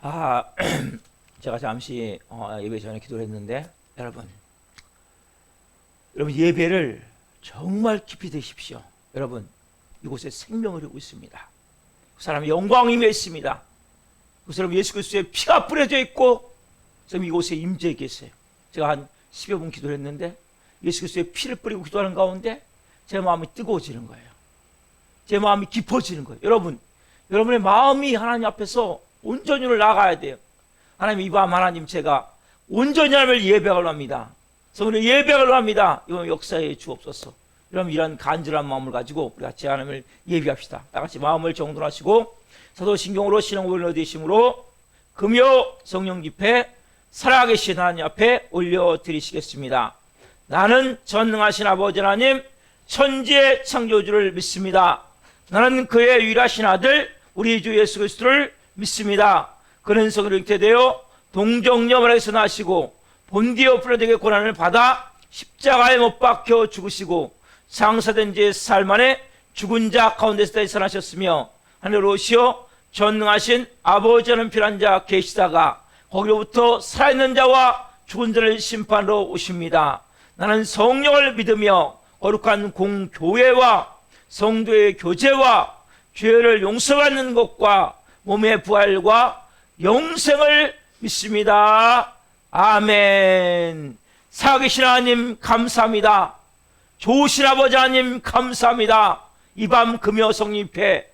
아, 제가 잠시 예배 전에 기도를 했는데 여러분 예배를 정말 깊이 드십시오. 여러분 이곳에 생명을 흐르고 있습니다. 그 사람의 영광이 임해 있습니다. 그 사람 예수 그리스도의 피가 뿌려져 있고 그 사람 이곳에 임재해 계세요. 제가 한 10여 분 기도를 했는데 예수 그리스도의 피를 뿌리고 기도하는 가운데 제 마음이 뜨거워지는 거예요. 제 마음이 깊어지는 거예요. 여러분의 마음이 하나님 앞에서 온전히 나가야 돼요. 하나님 이 밤 하나님 제가 온전히 하나님을 예배하려 합니다. 성령을 예배하려 합니다. 이번 역사에 주옵소서. 여러분 이런 간절한 마음을 가지고 우리 같이 하나님을 예배합시다. 다 같이 마음을 정돈하시고 사도신경으로 신앙고백을 얻으심으로 금요 성령 집회 살아계신 하나님 앞에 올려드리시겠습니다. 나는 전능하신 아버지 하나님 천지의 창조주를 믿습니다. 나는 그의 유일하신 아들 우리 주 예수 그리스도를 믿습니다. 그는 성으로 잉태되어 동정녀마리아에서 나시고 본디오 필라도에게 고난을 받아 십자가에 못 박혀 죽으시고 장사된 지 사흘 만에 죽은 자 가운데서 다시 살아나셨으며 하늘로 오시어 전능하신 아버지라는 필요한 자 계시다가 거기로부터 살아있는 자와 죽은 자를 심판으로 오십니다. 나는 성령을 믿으며 거룩한 공교회와 성도의 교제와 죄를 용서받는 것과 몸의 부활과 영생을 믿습니다. 아멘. 살아계신 하나님 감사합니다. 좋으신 아버지 하나님 감사합니다. 이 밤 금요 성립회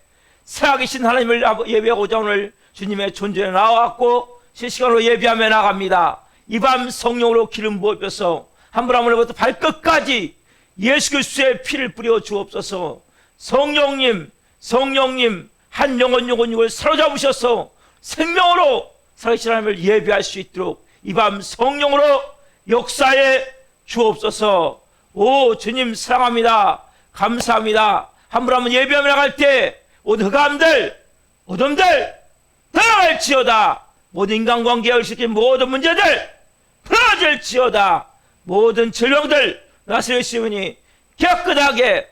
살아계신 하나님을 예배하고자 오늘 주님의 존재에 나와갖고 실시간으로 예배하며 나갑니다. 이 밤 성령으로 기름 부어서 한 분 한 분부터 발끝까지 예수 그리스도의 피를 뿌려 주옵소서. 성령님 한 영혼 육을 사로잡으셔서 생명으로 살아계신 하나님을 예배할 수 있도록 이 밤 성령으로 역사에 주옵소서. 오 주님 사랑합니다. 감사합니다. 한 분 한 분 예배하며 나갈 때 모든 흑암들 어둠들 떠나갈지어다. 모든 인간관계에 얽힌 모든 문제들 풀어질지어다. 모든 질병들 나스렛시온이 깨끗하게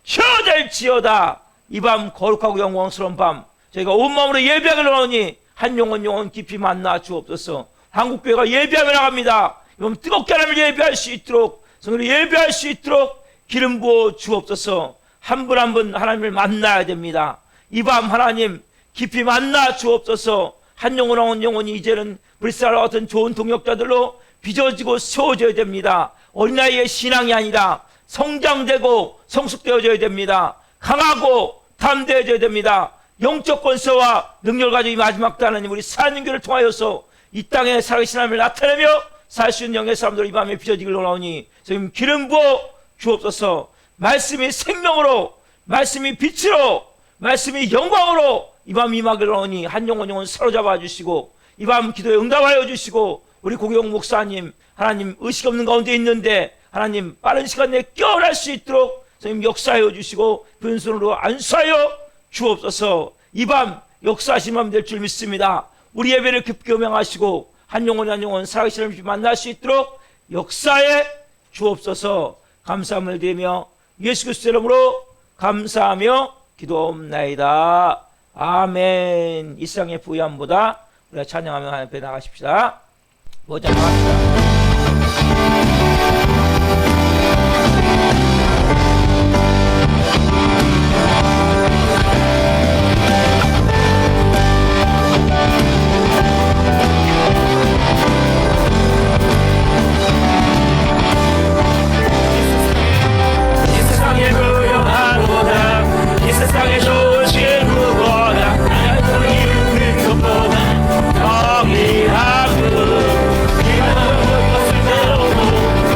치유될지어다. 이 밤 거룩하고 영광스러운 밤 저희가 온 마음으로 예배하기를 원하오니 한 영혼 깊이 만나 주옵소서. 한국교회가 예배하며 나갑니다. 이번 뜨겁게 하나님을 예배할 수 있도록 성령을 예배할 수 있도록 기름 부어 주옵소서. 한 분 한 분 하나님을 만나야 됩니다. 이 밤 하나님 깊이 만나 주옵소서. 한 영혼이 이제는 브리스라와 같은 좋은 동역자들로 빚어지고 세워져야 됩니다. 어린아이의 신앙이 아니라 성장되고 성숙되어져야 됩니다. 강하고 담대해져야 됩니다. 영적 권세와 능력을 가지고 이 마지막 때 하나님 우리 사는교를 통하여서 이 땅에 살아계신 하나님을 나타내며 살 수 있는 영의 사람들 이 밤에 빚어지길 원하오니 선생님 기름 부어 주옵소서. 말씀이 생명으로 말씀이 빛으로 말씀이 영광으로 이 밤 임하길 원하오니 한 영혼 사로잡아 주시고 이 밤 기도에 응답하여 주시고 우리 고경 목사님 하나님 의식 없는 가운데 있는데 하나님 빠른 시간 내에 깨어날 수 있도록 선생님 역사하여 주시고 분손으로 안수하여 주옵소서. 이 밤 역사하신 밤 될 줄 믿습니다. 우리 예배를 깊게 음행하시고 한 영혼 살아계신 하나님 만날 수 있도록 역사에 주옵소서. 감사함을 드리며 예수 그리스도 이름으로 감사하며 기도옵나이다. 아멘. 이 세상의 부유함보다 우리가 찬양하며 하나님 앞에 나가십시다. 모자 나갑시다. 정의하고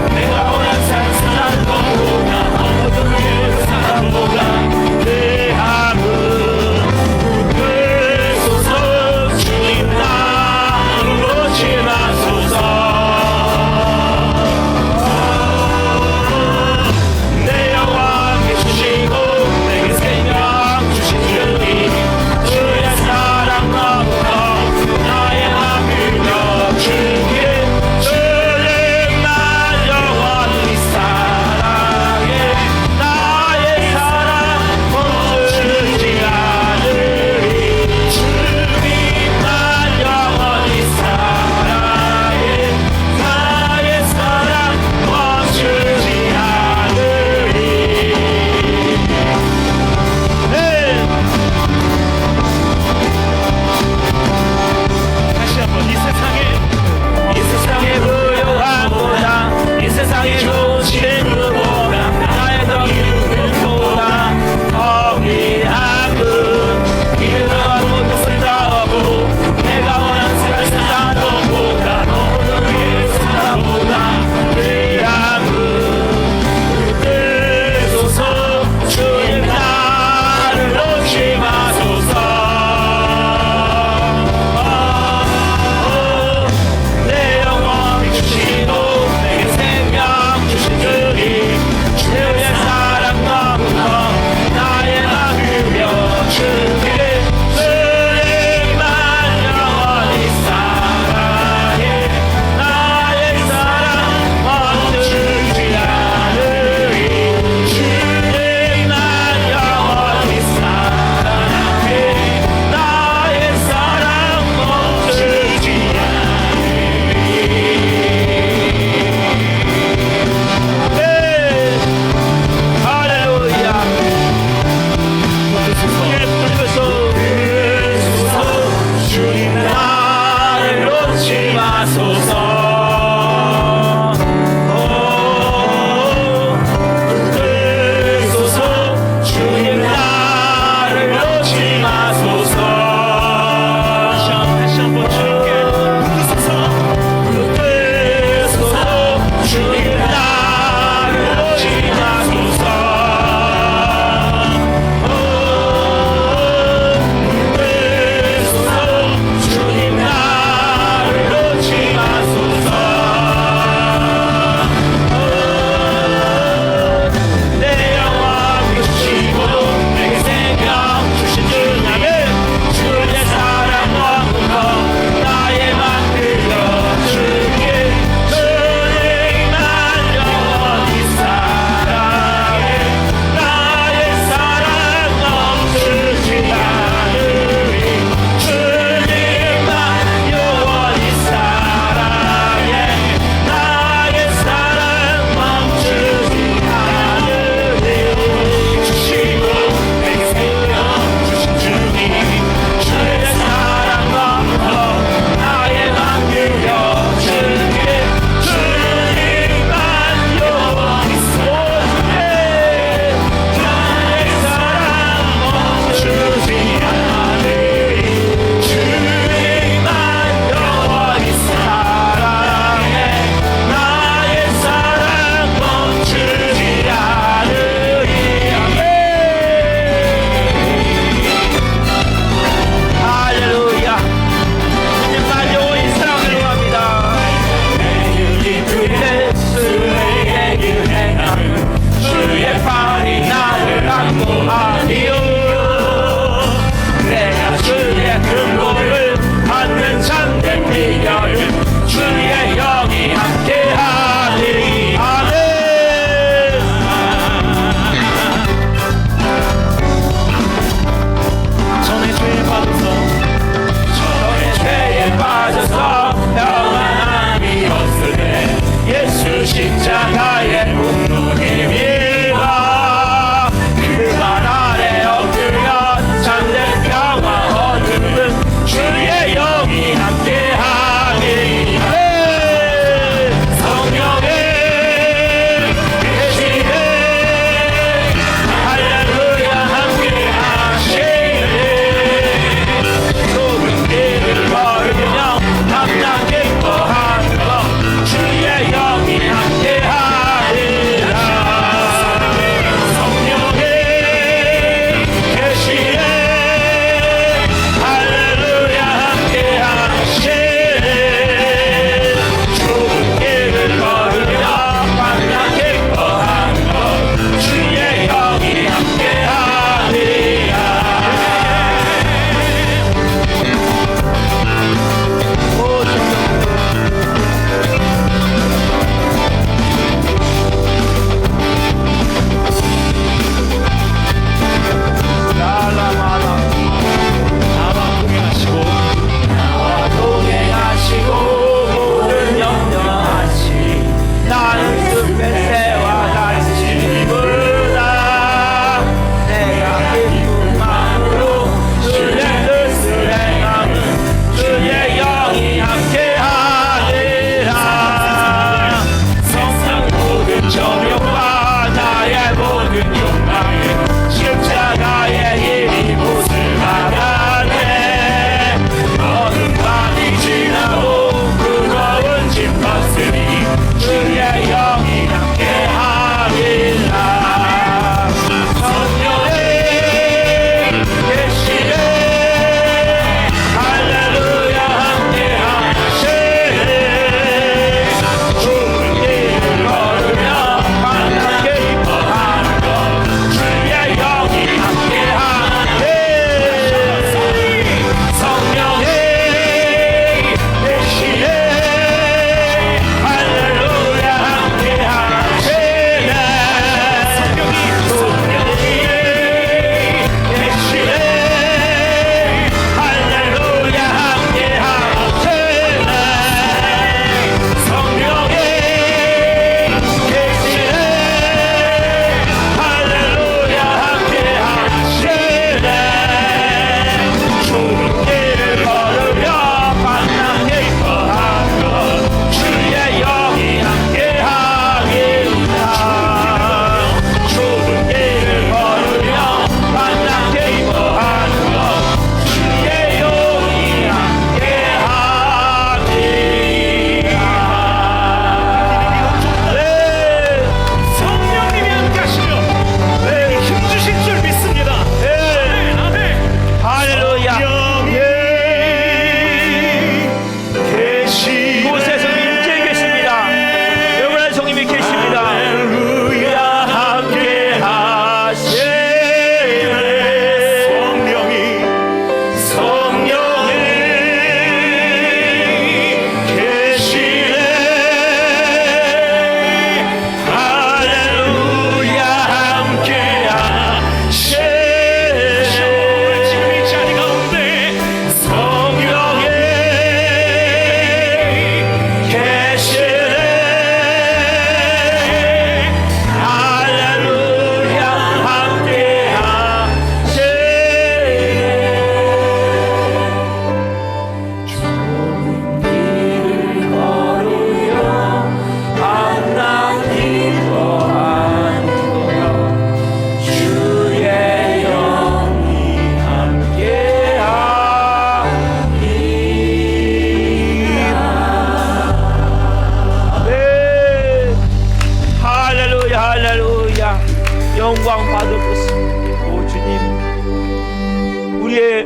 우리의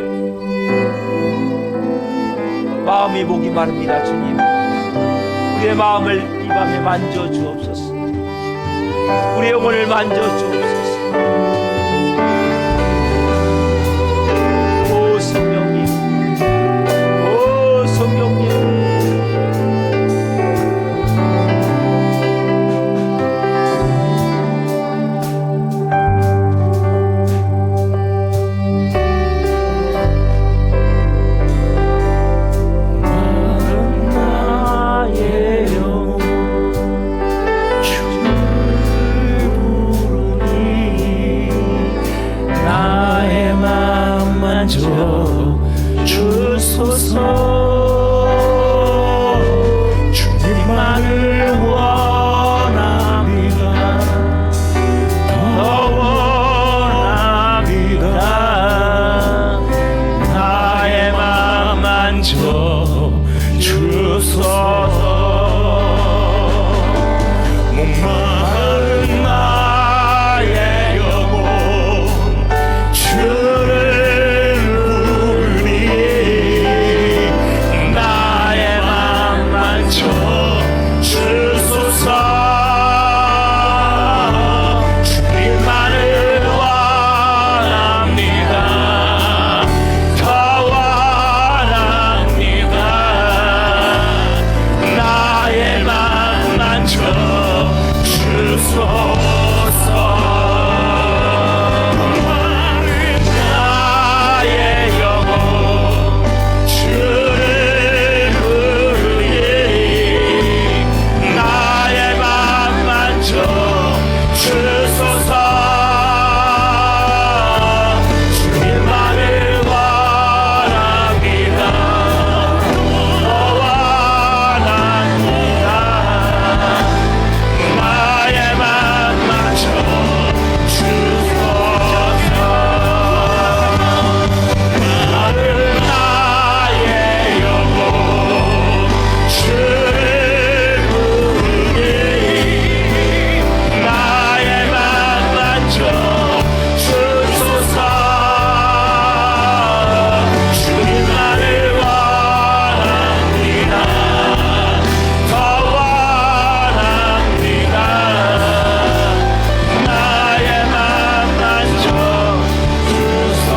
마음이 목이 마릅니다. 주님, 우리의 마음을 이 밤에 만져 주옵소서. 우리의 영혼을 만져 주옵소서. 오 성령님, 오 성령님, 주님만을 원합니다. 더 원합니다. 나의 맘 만져 주소서. 목마른 나의 영혼 주를 부르니 나의 맘 만져 주소서. 주님만을 원합니다. 더 원합니다. 나의 맘 만져 주소서. 목마른 나의 영혼 주를 부르니 나의 맘 만져 주소서. 주님만을 원합니다. 더 원합니다. 나의 맘 만져 주소서. 나는 나의 영혼 주를 부르니 나의 맘 만져 주소서. 주님만을 원합니다. 더 원합니다. 나의 맘 만져 주소서.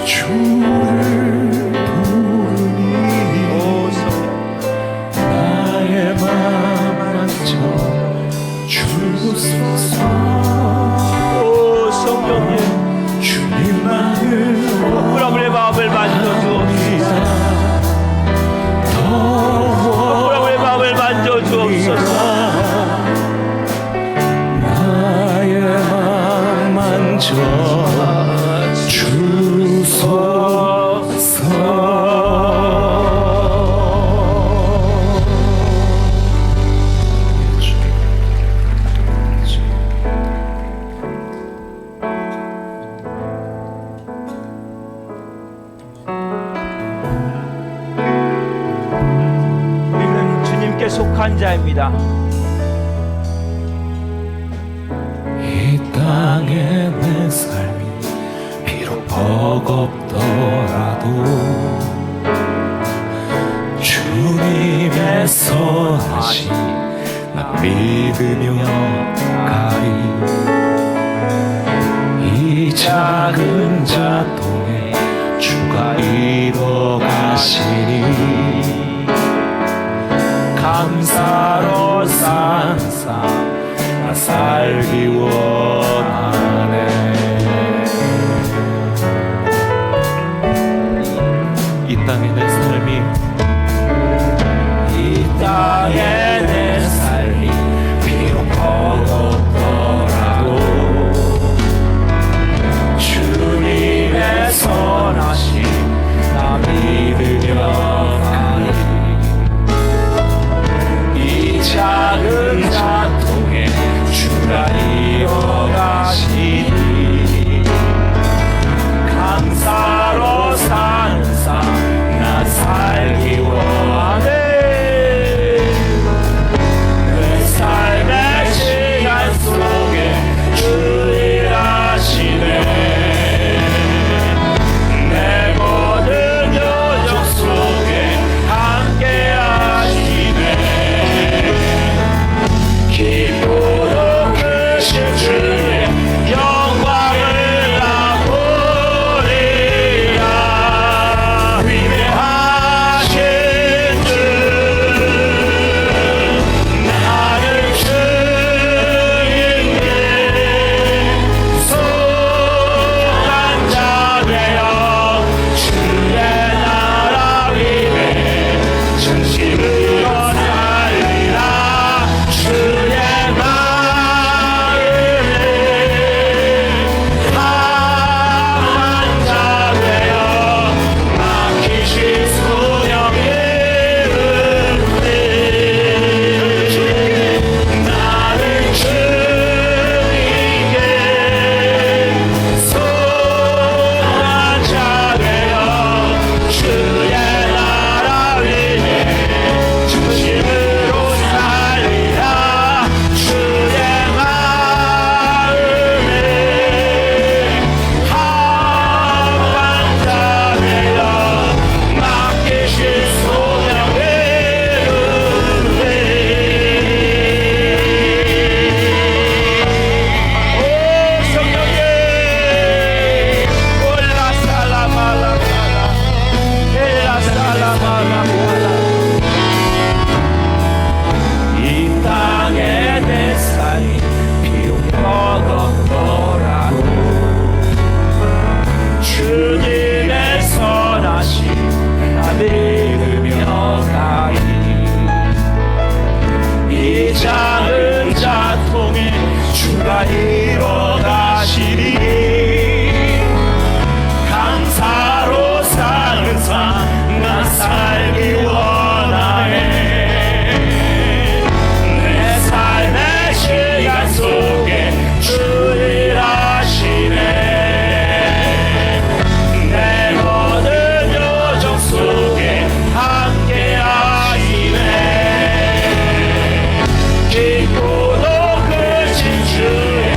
주를 부르니 오 성령, 나의 맘 만져 주소서. 오 성령님, 주님만을 억울함의 마음을 만져 주옵소서. 억울함의 마음을 만져 주옵소서. 나의 맘 만져 우리는 주님께 속한 자입니다. 이 땅의 내 삶이 비록 버겁더라도 주님의 선하심 나 믿으며 가리. 이 작은 자통에 주가 이뤄 가시니 감사로 산 삶 나 살기 원하네. 이 땅의 내 삶이 비록 버겁더라도 주님의 선하심 나 믿으며 가리. 이 작은 자통에 주가 이어 주가 이뤄가시니 감사로 사는 삶 난 살기 원하네. 내 삶의 시간 속에 주 일하시네. 내 모든 여정 속에 함께 하시네. 깊고도 크신 주의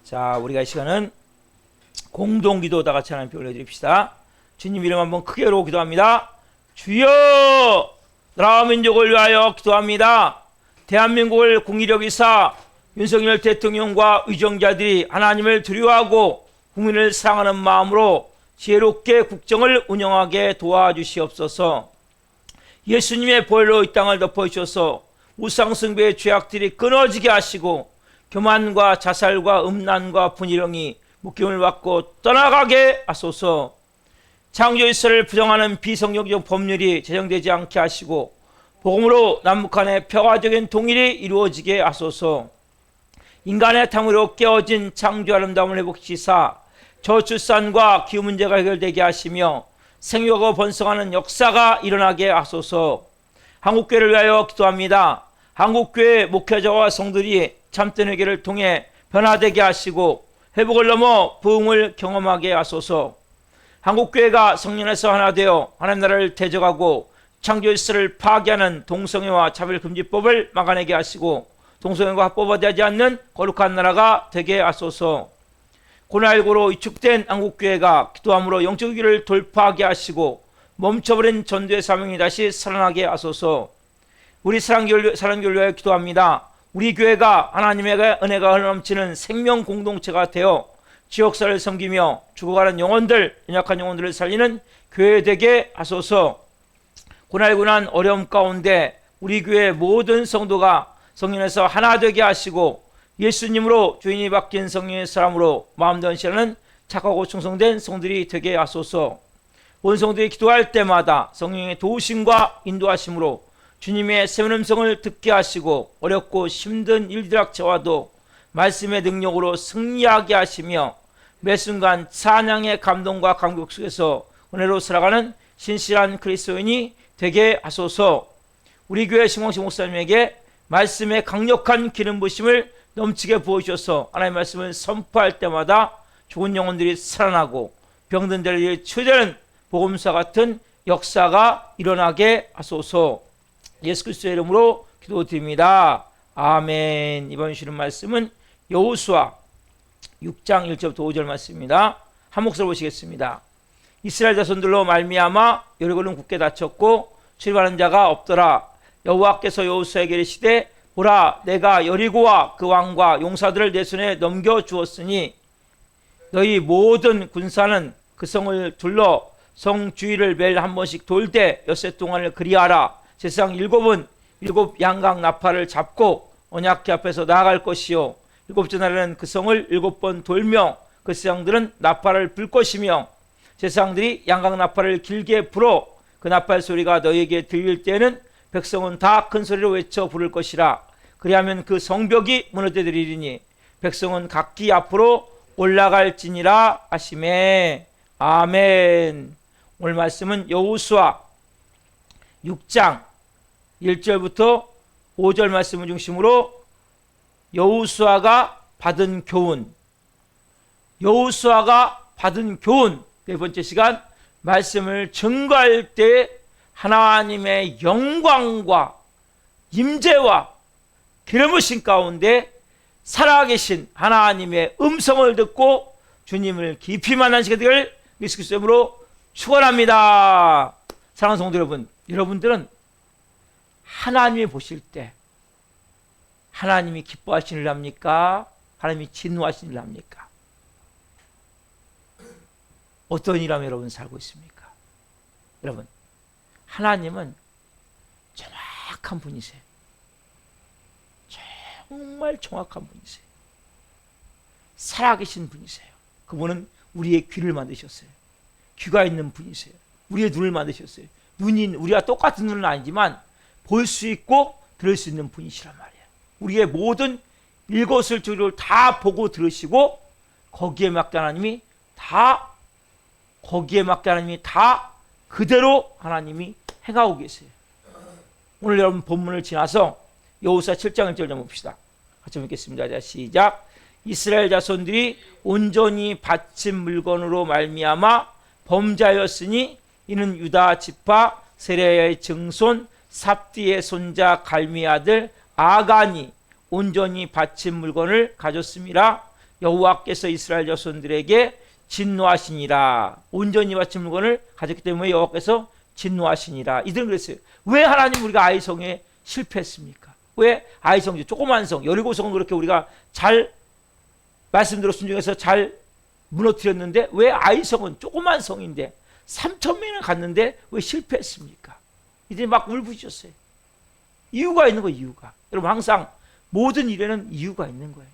자, 우리가 이 시간은 공동기도 다 같이 하나님께 올려드립시다. 주님 이름 한번 크게 부르고 기도합니다. 주여, 나라 민족을 위하여 기도합니다. 대한민국을 국리력 이사 윤석열 대통령과 위정자들이 하나님을 두려워하고 국민을 사랑하는 마음으로 지혜롭게 국정을 운영하게 도와주시옵소서. 예수님의 보혈로 이 땅을 덮어주셔서 우상숭배의 죄악들이 끊어지게 하시고 교만과 자살과 음란과 분이령이 묶임을 받고 떠나가게 하소서. 창조일설을 부정하는 비성경적 법률이 제정되지 않게 하시고 복음으로 남북한의 평화적인 통일이 이루어지게 하소서. 인간의 탐으로 깨어진 창조 아름다움을 회복시사 저출산과 기후 문제가 해결되게 하시며 생육하고 번성하는 역사가 일어나게 하소서. 한국교회를 위하여 기도합니다. 한국교회 목회자와 성들이 참된 회개를 통해 변화되게 하시고 회복을 넘어 부흥을 경험하게 하소서. 한국교회가 성령에서 하나 되어 하나님 나라를 대적하고 창조일설을 파괴하는 동성애와 차별금지법을 막아내게 하시고 동성애가 합법화되지 않는 거룩한 나라가 되게 하소서. 코로나19로 위축된 한국교회가 기도함으로 영적 위기를 돌파하게 하시고 멈춰버린 전도의 사명이 다시 살아나게 하소서. 우리 사랑교회를 위하여 기도합니다. 우리 교회가 하나님의 은혜가 흘러넘치는 생명 공동체가 되어 지역사를 섬기며 죽어가는 영혼들, 연약한 영혼들을 살리는 교회 되게 하소서. 고난고 난 어려움 가운데 우리 교회 모든 성도가 성령에서 하나 되게 하시고 예수님으로 주인이 바뀐 성령의 사람으로 마음 전시하는 착하고 충성된 성들이 되게 하소서. 온 성들이 기도할 때마다 성령의 도우심과 인도하심으로 주님의 새 음성을 듣게 하시고 어렵고 힘든 일들락처와도 말씀의 능력으로 승리하게 하시며 매 순간 찬양의 감동과 감격 속에서 은혜로 살아가는 신실한 그리스도인이 되게 하소서. 우리 교회 심홍식 목사님에게 말씀의 강력한 기름 부으심을 넘치게 부어주셔서 하나님의 말씀을 선포할 때마다 죽은 영혼들이 살아나고 병든 데를 치유되는 복음사 같은 역사가 일어나게 하소서. 예수 그리스도의 이름으로 기도드립니다. 아멘. 이번 주는 말씀은 여호수아 6장 1절부터 5절 말씀입니다. 한 목소리 보시겠습니다. 이스라엘 자손들로 말미암아 여리고는 굳게 닫혔고 출입하는 자가 없더라. 여호와께서 여호수아에게 이르시되 보라, 내가 여리고와 그 왕과 용사들을 내 손에 넘겨주었으니 너희 모든 군사는 그 성을 둘러 성 주위를 매일 한 번씩 돌되 엿새 동안을 그리하라. 제사장 7은 7 양각 나팔을 잡고 언약궤 앞에서 나아갈 것이요 7째 날에는 그 성을 7번 돌며 그 제사장들은 나팔을 불 것이며 제사장들이 양각 나팔을 길게 불어 그 나팔 소리가 너희에게 들릴 때에는 백성은 다 큰 소리로 외쳐 부를 것이라. 그리하면 그 성벽이 무너져들이리니 백성은 각기 앞으로 올라갈지니라 하시매. 아멘. 오늘 말씀은 여호수아 6장 1절부터 5절 말씀을 중심으로 여호수아가 받은 교훈, 여호수아가 받은 교훈 네 번째 시간 말씀을 증거할 때 하나님의 영광과 임재와 기름 부으심 가운데 살아계신 하나님의 음성을 듣고 주님을 깊이 만나시게 되기를 예수 그리스도의 이름으로 축원합니다. 사랑하는 성도 여러분, 여러분들은 하나님이 보실 때 하나님이 기뻐하시는 일 합니까? 하나님이 진노하시는 일 합니까? 어떤 일하며 여러분 살고 있습니까? 여러분, 하나님은 정확한 분이세요. 정말 정확한 분이세요. 살아계신 분이세요. 그분은 우리의 귀를 만드셨어요. 귀가 있는 분이세요. 우리의 눈을 만드셨어요. 눈이 우리와 똑같은 눈은 아니지만 볼 수 있고 들을 수 있는 분이시란 말이에요. 우리의 모든 일거수일투족을 다 보고 들으시고 거기에 맞게 하나님이 다 그대로 하나님이 행하고 계세요. 오늘 여러분 본문을 지나서 여호수아 7장 1절 좀 봅시다. 같이 읽겠습니다. 자, 시작. 이스라엘 자손들이 온전히 바친 물건으로 말미암아 범죄하였으니 이는 유다 지파 세레야의 증손 삽디의 손자 갈미 아들 아간이 온전히 바친 물건을 가졌습니다. 여호와께서 이스라엘 자손들에게 진노하시니라. 온전히 바친 물건을 가졌기 때문에 여호와께서 진노하시니라. 이들은 그랬어요. 왜 하나님 우리가 아이성에 실패했습니까? 왜 아이성, 조그만 성, 17성은 그렇게 우리가 잘 말씀대로 순종해서 잘 무너뜨렸는데 왜 아이성은 조그만 성인데 3,000명이나 갔는데 왜 실패했습니까? 이들이 막 울부짖었어요. 이유가 있는 거예요. 이유가. 여러분 항상 모든 일에는 이유가 있는 거예요.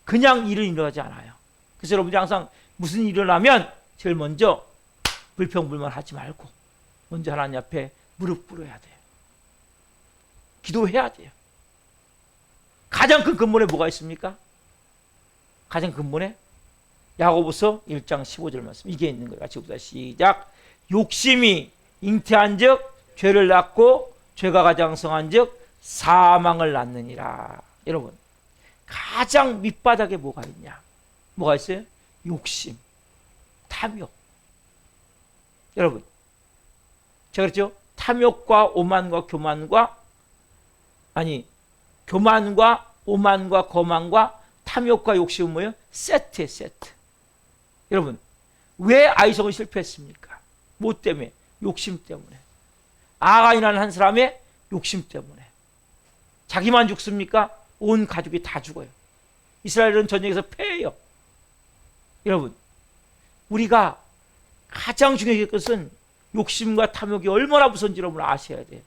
그냥 일은 일어나지 않아요. 그래서 여러분들이 항상 무슨 일이 일어나면 제일 먼저 불평불만하지 말고 먼저 하나님 앞에 무릎 꿇어야 돼요. 기도해야 돼요. 가장 큰 근본에 뭐가 있습니까? 가장 근본에 야고보서 1장 15절 말씀 이게 있는 거예요. 같이 봅시다. 시작. 욕심이 잉태한 즉 죄를 낳고 죄가 가장 성한 즉 사망을 낳느니라. 여러분 가장 밑바닥에 뭐가 있냐? 뭐가 있어요? 욕심, 탐욕. 여러분 제가 그랬죠? 탐욕과 오만과 교만과 교만과 오만과 거만과 탐욕과 욕심은 뭐예요? 세트예요. 세트. 여러분 왜 아이성은 실패했습니까? 뭐 때문에? 욕심 때문에. 아간이라는 한 사람의 욕심 때문에. 자기만 죽습니까? 온 가족이 다 죽어요. 이스라엘은 전쟁에서 패해요. 여러분 우리가 가장 중요한 것은 욕심과 탐욕이 얼마나 무서운지 여러분 아셔야 돼요.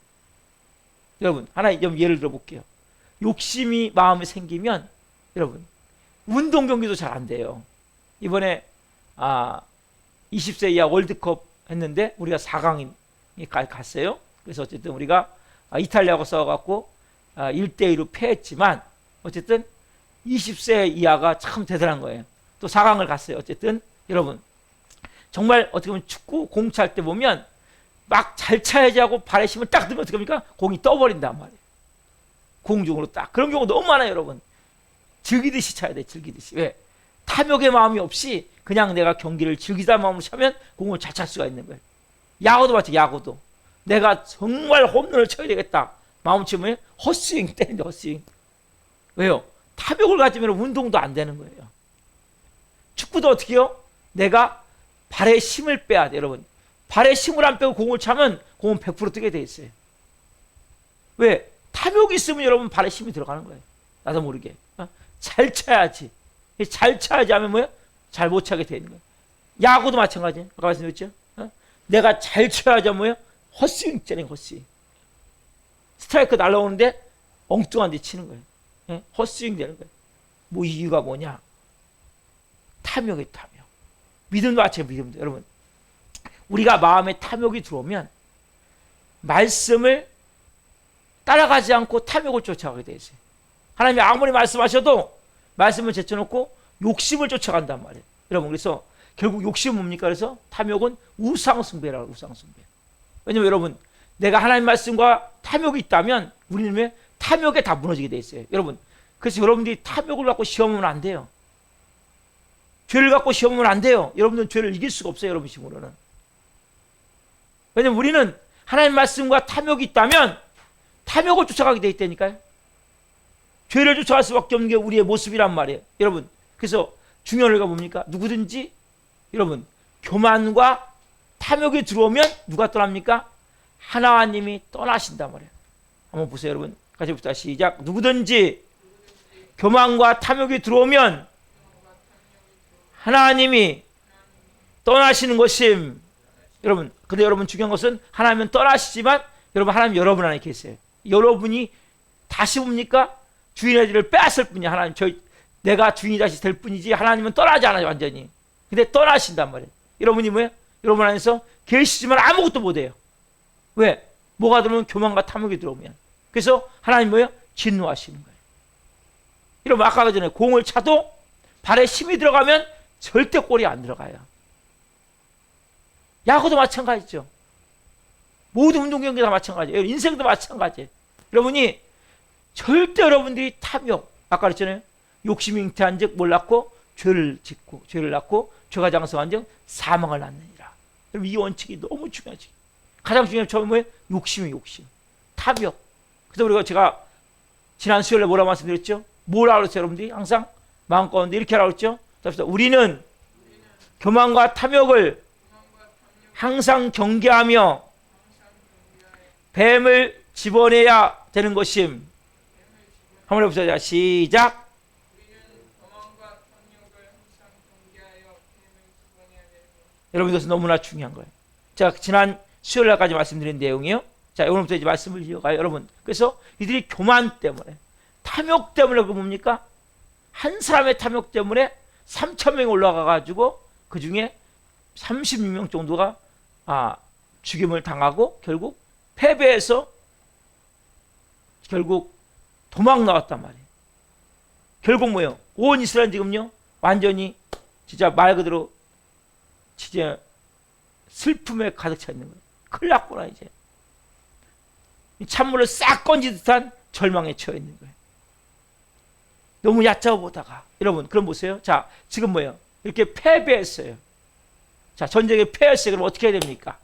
여러분 하나 좀 예를 들어 볼게요. 욕심이 마음에 생기면 여러분 운동 경기도 잘 안 돼요. 이번에 20세 이하 월드컵 했는데 우리가 4강이 갔어요. 그래서 어쨌든 우리가 이탈리아하고 싸워갖고 1대2로 패했지만 어쨌든 20세 이하가 참 대단한 거예요. 또 4강을 갔어요. 어쨌든 여러분 정말 어떻게 보면 축구 공 찰 때 보면 막 잘 차야지 하고 발에 힘을 딱 넣으면 어떻게 합니까? 공이 떠버린단 말이에요. 공중으로 딱. 그런 경우 너무 많아요. 여러분 즐기듯이 차야 돼. 즐기듯이. 왜? 탐욕의 마음이 없이 그냥 내가 경기를 즐기다 마음으로 차면 공을 잘 찰 수가 있는 거예요. 야구도 마찬가지. 야구도 내가 정말 홈런을 쳐야 되겠다 마음 치면 헛스윙 때리는데 헛스윙. 왜요? 탐욕을 가지면 운동도 안 되는 거예요. 축구도 어떻게 해요? 내가 발에 힘을 빼야 돼. 여러분 발에 힘을 안 빼고 공을 차면 공은 100% 뜨게 돼 있어요. 왜? 탐욕이 있으면 여러분 발에 힘이 들어가는 거예요. 나도 모르게. 잘 차야지. 잘 차야지 하면 뭐예요? 잘 못 차게 되는 거예요. 야구도 마찬가지예요. 아까 말씀드렸죠? 내가 잘 쳐야지 하면 뭐예요? 헛스윙 있잖아요. 헛스윙. 스트라이크 날라오는데 엉뚱한 데 치는 거예요. 헛스윙 되는 거예요. 뭐 이유가 뭐냐? 탐욕이 탐욕. 믿음도 마찬가지예요. 믿음도. 여러분 우리가 마음에 탐욕이 들어오면 말씀을 따라가지 않고 탐욕을 쫓아가게 돼 있어요. 하나님이 아무리 말씀하셔도 말씀을 제쳐놓고 욕심을 쫓아간단 말이에요. 여러분 그래서 결국 욕심은 뭡니까? 그래서 탐욕은 우상숭배라고. 우상숭배. 왜냐면 여러분 내가 하나님 말씀과 탐욕이 있다면 우리는 왜 탐욕에 다 무너지게 돼 있어요. 여러분 그래서 여러분들이 탐욕을 갖고 시험하면 안 돼요. 죄를 갖고 시험하면 안 돼요. 여러분들은 죄를 이길 수가 없어요. 여러분 힘으로는. 왜냐면 우리는 하나님 말씀과 탐욕이 있다면 탐욕을 쫓아가게 돼 있다니까요. 죄를 쫓아갈 수밖에 없는 게 우리의 모습이란 말이에요. 여러분 그래서 중요한 게 뭡니까? 누구든지 여러분 교만과 탐욕이 들어오면 누가 떠납니까? 하나님이 떠나신단 말이에요. 한번 보세요. 여러분 같이 봅시다. 시작. 누구든지 교만과 탐욕이 들어오면 하나님이 떠나시는 것임. 여러분 근데 여러분 중요한 것은 하나님은 떠나시지만 여러분 하나님 여러분 안에 계세요. 여러분이 다시 옵니까? 주인의 일을 빼앗을 뿐이야. 하나님 내가 주인이 다시 될 뿐이지 하나님은 떠나지 않아요. 완전히. 근데 떠나신단 말이에요. 여러분이 뭐예요? 여러분 안에서 계시지만 아무것도 못해요. 왜? 뭐가 들어오면 교만과 탐욕이 들어오면. 그래서 하나님 뭐예요? 진노하시는 거예요. 여러분 아까 전에 공을 차도 발에 힘이 들어가면 절대 골이 안 들어가요. 야구도 마찬가지죠. 모든 운동 경기 다 마찬가지예요. 인생도 마찬가지예요. 여러분이 절대 여러분들이 탐욕, 아까 그랬잖아요. 욕심이 잉태한 즉 뭘 낳고 죄를 짓고 죄를 낳고 죄가 장성한 즉 사망을 낳느니라. 여러분 이 원칙이 너무 중요하지. 가장 중요한 처음에 뭐예요? 욕심이 욕심, 탐욕. 그래서 우리가 제가 지난 수요일에 뭐라고 말씀드렸죠? 뭐라 그랬어요, 여러분들이? 항상 마음 가운데 이렇게 하라고 했죠. 자, 우리는 교만과 탐욕을 항상 경계하며 뱀을 집어내야 되는 것임. 한번 해보자. 시작. 여러분, 이것은 너무나 중요한 거예요. 제가 지난 수요일 날까지 말씀드린 내용이에요. 자, 오늘부터 이제 말씀을 이어가요. 여러분, 그래서 이들이 교만 때문에, 탐욕 때문에, 그 뭡니까? 한 사람의 탐욕 때문에 3,000명이 올라가가지고 그 중에 36명 정도가 죽임을 당하고 결국 패배해서 결국 도망 나왔단 말이에요. 결국 뭐예요? 온 이스라엘 지금요 완전히 진짜 말 그대로 진짜 슬픔에 가득 차 있는 거예요. 큰일 났구나 이제. 찬물을 싹 건지 듯한 절망에 처해 있는 거예요. 너무 얕잡아 보다가 여러분 그럼 보세요. 자 지금 뭐예요? 이렇게 패배했어요. 자 전쟁에 패했어요. 그럼 어떻게 해야 됩니까?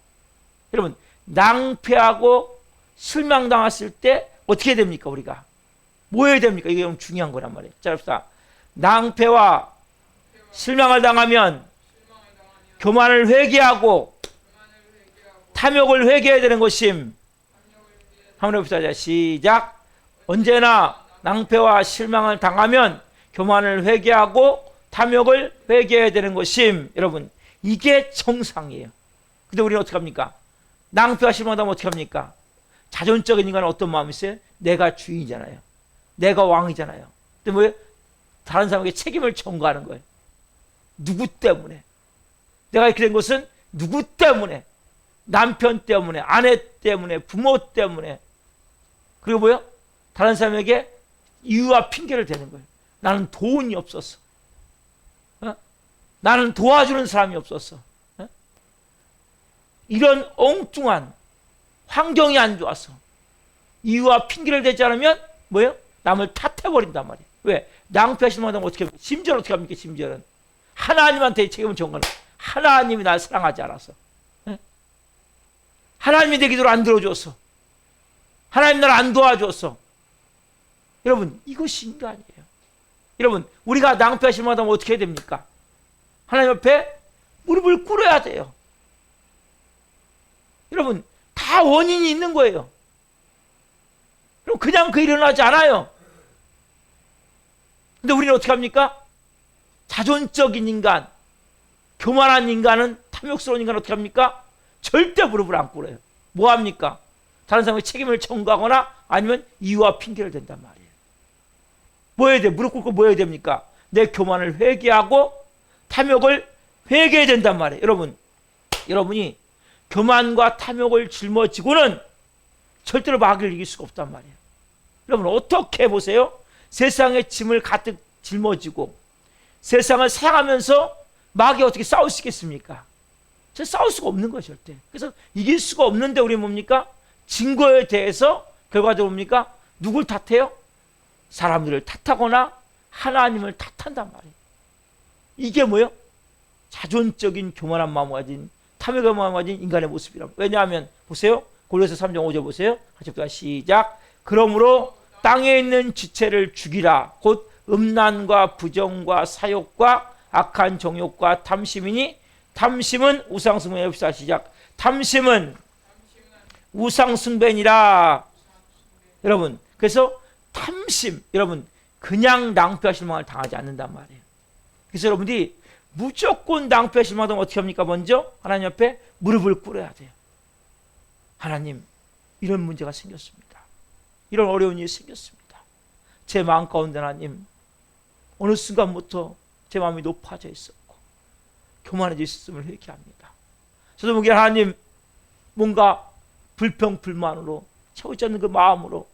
여러분 낭패하고 실망당했을 때 어떻게 해야 됩니까? 우리가 뭐 해야 됩니까? 이게 너무 중요한 거란 말이에요. 자 봅시다. 낭패와 실망을 당하면 교만을 회개하고 탐욕을 회개해야 되는 것임. 한번 해봅시다. 자, 시작. 언제나 낭패와 실망을 당하면 교만을 회개하고 탐욕을 회개해야 되는 것임. 여러분 이게 정상이에요. 근데 우리는 어떻게 합니까? 낭패와 실망을 당하면 어떻게 합니까? 자존적인 인간은 어떤 마음이 있어요? 내가 주인이잖아요. 내가 왕이잖아요. 근데 뭐예요? 다른 사람에게 책임을 전가하는 거예요. 누구 때문에? 내가 이렇게 된 것은 누구 때문에? 남편 때문에, 아내 때문에, 부모 때문에. 그리고 뭐요? 다른 사람에게 이유와 핑계를 대는 거예요. 나는 돈이 없었어. 나는 도와주는 사람이 없었어. 이런 엉뚱한 환경이 안 좋아서 이유와 핑계를 대지 않으면 뭐예요? 남을 탓해버린단 말이에요. 왜? 낭패하시는 분은 어떻게 합니까? 심지어는 어떻게 합니까? 심지어는 하나님한테 책임을 전가하는 거예요. 하나님이 날 사랑하지 않아서, 하나님이 내 기도를 안 들어줬어, 하나님 나를 안 도와줬어. 여러분 이것이 인간이에요. 여러분 우리가 낭패하시는 분은 어떻게 해야 됩니까? 하나님 앞에 무릎을 꿇어야 돼요. 여러분 다 원인이 있는 거예요. 그럼 그냥 그 일이 일어나지 않아요. 근데 우리는 어떻게 합니까? 자존적인 인간, 교만한 인간은, 탐욕스러운 인간은 어떻게 합니까? 절대 무릎을 안 꿇어요. 뭐 합니까? 다른 사람에게 책임을 전가하거나 아니면 이유와 핑계를 댄단 말이에요. 뭐 해야 돼? 무릎 꿇고 뭐 해야 됩니까? 내 교만을 회개하고 탐욕을 회개해야 된단 말이에요. 여러분이 교만과 탐욕을 짊어지고는 절대로 마귀를 이길 수가 없단 말이에요. 여러분 어떻게 보세요? 세상의 짐을 가득 짊어지고 세상을 사랑하면서 마귀가 어떻게 싸울 수 있겠습니까? 싸울 수가 없는 거예요 절대. 그래서 이길 수가 없는데 우리 뭡니까? 증거에 대해서 결과적으로 뭡니까? 누굴 탓해요? 사람들을 탓하거나 하나님을 탓한단 말이에요. 이게 뭐예요? 자존적인 교만한 마음을 가진, 탐욕의 마음을 가진 인간의 모습이라고. 왜냐하면 보세요. 골로새 3장 5절 보세요. 같이 봅시다. 시작. 그러므로 땅에 있는 지체를 죽이라. 곧 음란과 부정과 사욕과 악한 정욕과 탐심이니, 탐심은 우상숭배. 해봅시다. 시작. 탐심은 우상숭배니라. 여러분 그래서 탐심, 여러분 그냥 낭패와 실망을 당하지 않는단 말이에요. 그래서 여러분들이 무조건 낭패와 실망하면 어떻게 합니까? 먼저 하나님 앞에 무릎을 꿇어야 돼요. 하나님 이런 문제가 생겼습니다. 이런 어려운 일이 생겼습니다. 제 마음 가운데 하나님 어느 순간부터 제 마음이 높아져 있었고 교만해져 있었음을 회개합니다. 저도 보기에 하나님 뭔가 불평불만으로 채우지 않는 그 마음으로,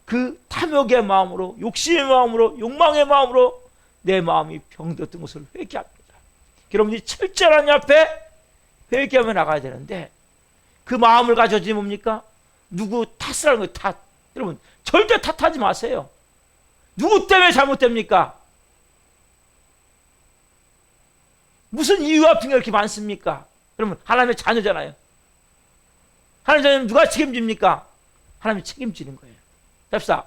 그 탐욕의 마음으로, 욕심의 마음으로, 욕망의 마음으로 내 마음이 병들었던 것을 회개합니다. 여러분이 철저히 하나님 앞에 회개하며 나가야 되는데 그 마음을 가져지 뭡니까? 누구 탓을 하는 거예요. 탓. 여러분 절대 탓하지 마세요. 누구 때문에 잘못됩니까? 무슨 이유와 핑계가 이렇게 많습니까? 여러분 하나님의 자녀잖아요. 하나님의 자녀는 누가 책임집니까? 하나님이 책임지는 거예요. 봅시다.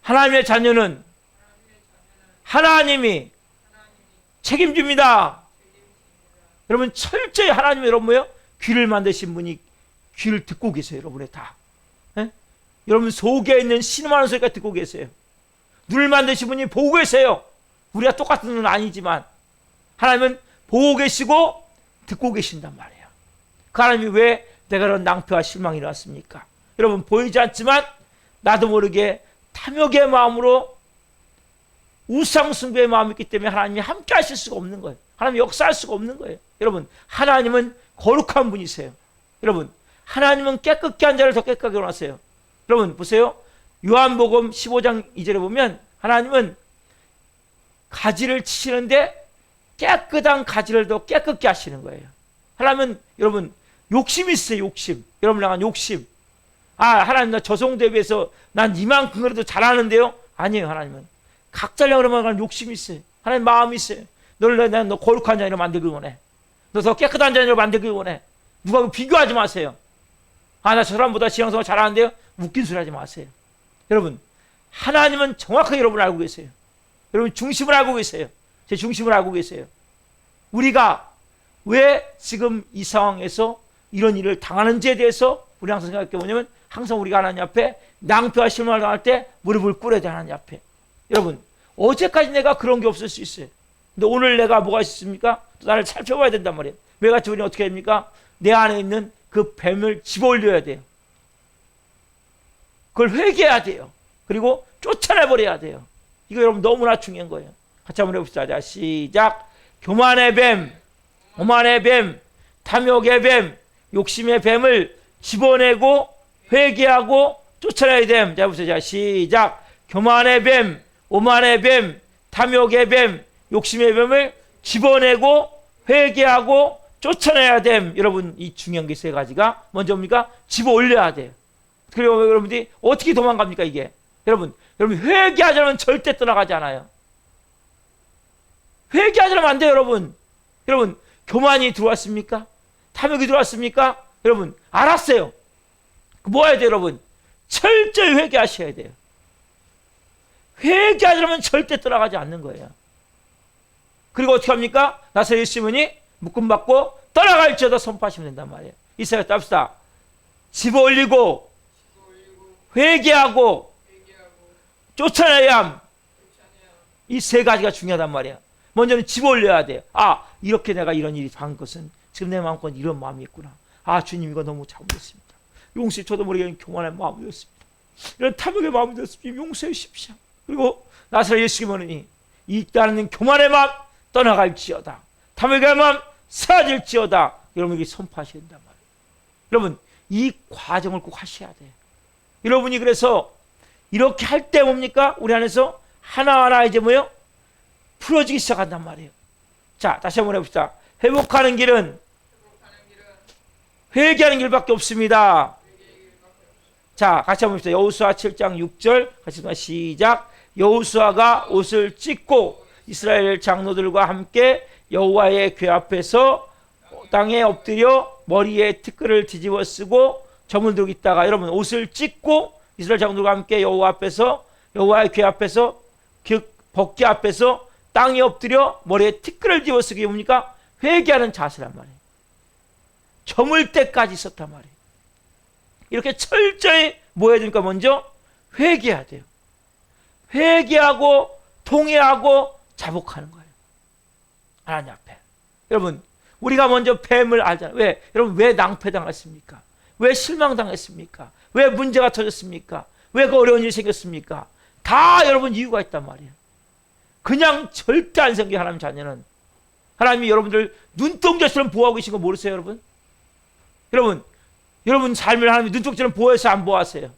하나님의 자녀는 하나님이 책임집니다. 여러분 철저히 하나님 여러분 뭐예요? 귀를 만드신 분이 귀를 듣고 계세요. 여러분의 다. 예? 여러분 속에 있는 신음하는 소리가 듣고 계세요. 눈을 만드신 분이 보고 계세요. 우리가 똑같은 눈은 아니지만 하나님은 보고 계시고 듣고 계신단 말이에요. 그 하나님이 왜 내가 그런 낭패와 실망이 일어났습니까? 여러분 보이지 않지만 나도 모르게 탐욕의 마음으로 우상 숭배의 마음이 있기 때문에 하나님이 함께 하실 수가 없는 거예요. 하나님이 역사할 수가 없는 거예요. 여러분 하나님은 거룩한 분이세요. 여러분 하나님은 깨끗게 한 자를 더 깨끗하게 원하세요. 여러분 보세요. 요한복음 15장 2절에 보면 하나님은 가지를 치시는데 깨끗한 가지를 더 깨끗게 하시는 거예요. 하나님은 여러분 욕심이 있어요. 욕심. 여러분 향한 욕심. 하나님 나 저송대에 비해서 난 이만큼 그래도 잘하는데요. 아니에요. 하나님은 각자려고 그러면 욕심이 있어요. 하나님 마음이 있어요. 너 거룩한 자녀로 만들기 원해. 너 더 깨끗한 자녀로 만들기 원해. 누가 비교하지 마세요. 나 저 사람보다 신앙생활 잘하는데요. 웃긴 소리 하지 마세요. 여러분 하나님은 정확하게 여러분을 알고 계세요. 여러분 중심을 알고 계세요. 제 중심을 알고 계세요. 우리가 왜 지금 이 상황에서 이런 일을 당하는지에 대해서 우리 항상 생각해 보냐면 항상 우리가 하나님 앞에 낭패와 실망을 당할 때 무릎을 꿇어야 돼. 하나님 앞에. 여러분 어제까지 내가 그런 게 없을 수 있어요. 근데 오늘 내가 뭐가 있습니까? 나를 살펴봐야 된단 말이에요. 매같이 우리는 어떻게 됩니까? 내 안에 있는 그 뱀을 집어올려야 돼요. 그걸 회개해야 돼요. 그리고 쫓아내버려야 돼요. 이거 여러분 너무나 중요한 거예요. 같이 한번 해봅시다. 자, 시작. 교만의 뱀, 오만의 뱀, 탐욕의 뱀, 욕심의 뱀을 집어내고 회개하고 쫓아내야 됨. 자, 보세요. 자, 시작. 교만의 뱀, 오만의 뱀, 탐욕의 뱀, 욕심의 뱀을 집어내고 회개하고 쫓아내야 됨. 여러분 이 중요한 게 세 가지가 먼저 뭡니까? 집어 올려야 돼요. 그리고 여러분들이 어떻게 도망갑니까 이게? 여러분 회개하지 않으면 절대 떠나가지 않아요. 회개하지 않으면 안 돼요. 여러분 교만이 들어왔습니까? 탐욕이 들어왔습니까? 여러분 알았어요. 뭐 해야 돼요? 여러분 철저히 회개하셔야 돼요. 회개하지 않으면 절대 떠나가지 않는 거예요. 그리고 어떻게 합니까? 나서 예수님이 묶음받고 떠나갈지어다 선포하시면 된단 말이에요. 이사야 답시다. 집어 올리고 회개하고 쫓아내야 함. 이 세 가지가 중요하단 말이에요. 먼저는 집어 올려야 돼요. 이렇게 내가 이런 일이 당한 것은 지금 내 마음껏 이런 마음이 있구나. 주님 이거 너무 잘못했습니다. 용서해. 저도 모르게 교만의 마음이었습니다. 이런 탐욕의 마음이 되었습니다. 용서해 주십시오. 그리고 나사렛 예수님은 이 따르는 교만의 마음 떠나갈지어다. 탐욕의 마음 사라질지어다. 여러분에게 선포하셔야 된단 말이에요. 여러분 이 과정을 꼭 하셔야 돼요. 여러분이 그래서 이렇게 할 때 뭡니까? 우리 안에서 하나하나 이제 뭐요? 풀어지기 시작한단 말이에요. 자, 다시 한번 해봅시다. 회복하는 길은 회개하는 길밖에 없습니다. 자, 같이 한번 봅시다. 여호수아 7장 6절 같이 시작. 여호수아가 옷을 찢고 이스라엘 장로들과 함께 여호와의 궤 앞에서 땅에 엎드려 머리에 티끌을 뒤집어 쓰고 점을 들고 있다가 여러분 옷을 찢고 이스라엘 장로들과 함께 여호와의 궤 앞에서 법궤 앞에서 땅에 엎드려 머리에 티끌을 뒤집어 쓰기 뭡니까? 회개하는 자세란 말이에요. 저물 때까지 있었단 말이에요. 이렇게 철저히 뭐 해야 됩니까? 먼저 회개해야 돼요. 회개하고 통회하고 자복하는 거예요. 하나님 앞에. 여러분 우리가 먼저 뱀을 알잖아요. 왜? 여러분 왜 낭패당했습니까? 왜 실망당했습니까? 왜 문제가 터졌습니까? 왜 그 어려운 일이 생겼습니까? 다 여러분 이유가 있단 말이에요. 그냥 절대 안 생겨. 하나님 자녀는 하나님이 여러분들 눈동자처럼 보호하고 계신 거 모르세요? 여러분 삶을 하나님이 눈동자처럼 보호해서 안 보호하세요?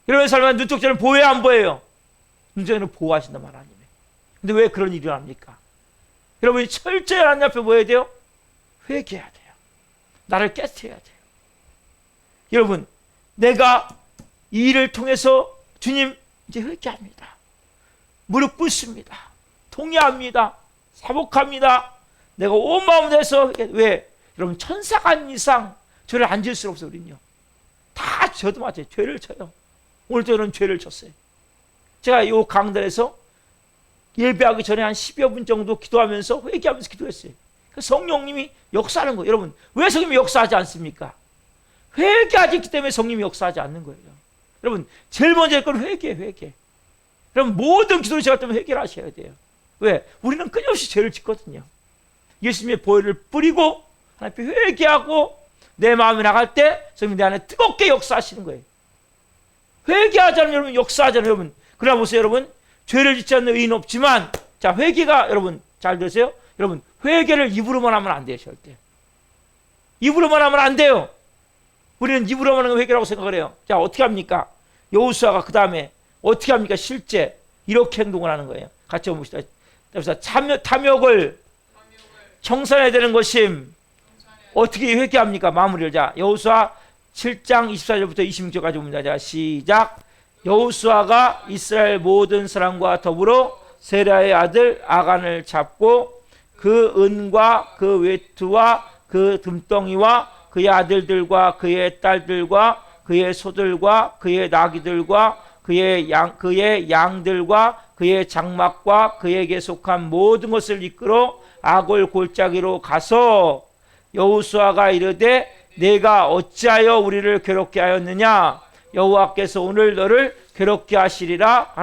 여러분의 삶을 눈동자처럼 보호해요? 안 보여요? 눈동자처럼 보호하신단 말이에요. 하나님이. 근데 왜 그런 일이 일어납니까? 여러분이 철저히 하나님 앞에 뭐 해야 돼요? 회개해야 돼요. 나를 깨트려야 돼요. 여러분 내가 이 일을 통해서 주님 이제 회개합니다. 무릎 꿇습니다. 통회합니다. 사복합니다. 내가 온 마음을 다해서 왜? 여러분 천사가 아닌 이상 죄를 안 지을 수 없어요. 우리는요. 다 저도 마찬가지예요. 죄를 져요. 오늘도 저는 죄를 졌어요. 제가 이 강단에서 예배하기 전에 한 10여 분 정도 기도하면서 회개하면서 기도했어요. 성령님이 역사하는 거예요. 여러분, 왜 성령님이 역사하지 않습니까? 회개하지 않기 때문에 성령님이 역사하지 않는 거예요. 여러분, 제일 먼저 할 건 회개예요, 회개. 여러분, 모든 기도를 제가 때문에 회개를 하셔야 돼요. 왜? 우리는 끊임없이 죄를 짓거든요. 예수님의 보혈을 뿌리고 하나님 앞에 회개하고 내 마음이 나갈 때 성령님 내 안에 뜨겁게 역사하시는 거예요. 회개하자면 여러분 역사하잖아요, 여러분. 그러나 보세요, 여러분. 죄를 짓지 않는 의인은 없지만, 자, 회개가 여러분 잘 들으세요. 여러분, 회개를 입으로만 하면 안 돼요, 절대. 입으로만 하면 안 돼요. 우리는 입으로만 하는 거 회개라고 생각을 해요. 자, 어떻게 합니까? 여호수아가 그 다음에 어떻게 합니까? 실제 이렇게 행동을 하는 거예요. 같이 봅시다. 그래서 탐욕을 청산해야 되는 것임. 어떻게 회개합니까? 마무리를. 자, 여호수아 7장 24절부터 26절까지 봅니다. 자, 시작. 여호수아가 이스라엘 모든 사람과 더불어 세라의 아들 아간을 잡고 그 은과 그 외투와 그 금덩이와 그의 아들들과 그의 딸들과 그의 소들과 그의 나귀들과 그의 양들과 그의 장막과 그에게 속한 모든 것을 이끌어 아골 골짜기로 가서 여호수아가 이르되 내가 어찌하여 우리를 괴롭게 하였느냐? 여호와께서 오늘 너를 괴롭게 하시리라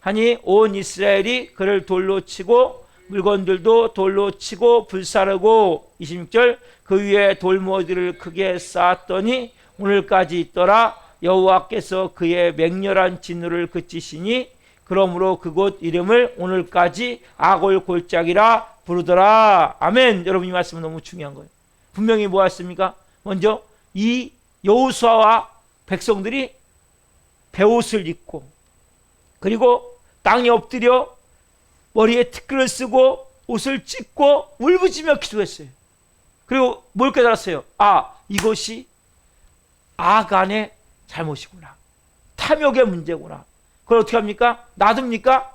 하니 온 이스라엘이 그를 돌로 치고 물건들도 돌로 치고 불사르고 26절 그 위에 돌무더기를 크게 쌓았더니 오늘까지 있더라. 여호와께서 그의 맹렬한 진노를 그치시니 그러므로 그곳 이름을 오늘까지 아골 골짜기라 부르더라. 아멘. 여러분, 이 말씀은 너무 중요한 거예요. 분명히 뭐였습니까? 먼저 이 여호수아와 백성들이 베옷을 입고 그리고 땅에 엎드려 머리에 티끌을 쓰고 옷을 찢고 울부짖으며 기도했어요. 그리고 뭘 깨달았어요? 아, 이것이 아간의 잘못이구나. 탐욕의 문제구나. 그걸 어떻게 합니까? 놔둡니까?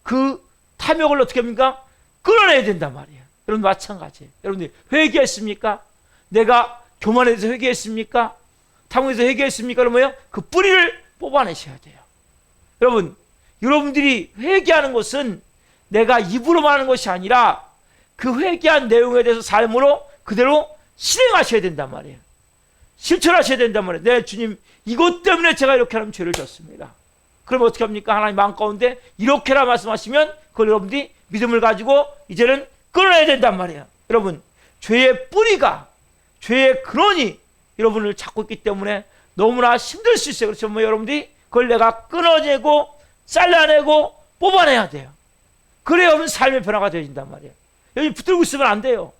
그 탐욕을 어떻게 합니까? 끌어내야 된단 말이에요. 여러분, 마찬가지예요. 여러분들 회개했습니까? 내가 교만에 대해서 회개했습니까? 탐욕에 대해서 회개했습니까? 그러면 그 뿌리를 뽑아내셔야 돼요. 여러분, 여러분들이 회개하는 것은 내가 입으로만 하는 것이 아니라 그 회개한 내용에 대해서 삶으로 그대로 실행하셔야 된단 말이에요. 실천하셔야 된단 말이에요. 네, 주님, 이것 때문에 제가 이렇게 하면 죄를 졌습니다. 그럼 어떻게 합니까? 하나님 마음 가운데 이렇게라 말씀하시면 그걸 여러분들이 믿음을 가지고 이제는 끊어내야 된단 말이에요. 여러분, 죄의 뿌리가, 죄의 근원이 여러분을 잡고 있기 때문에 너무나 힘들 수 있어요. 그렇죠? 뭐 여러분들이 그걸 내가 끊어내고 잘라내고 뽑아내야 돼요. 그래야 여러분 삶의 변화가 되어진단 말이에요. 여기 붙들고 있으면 안 돼요.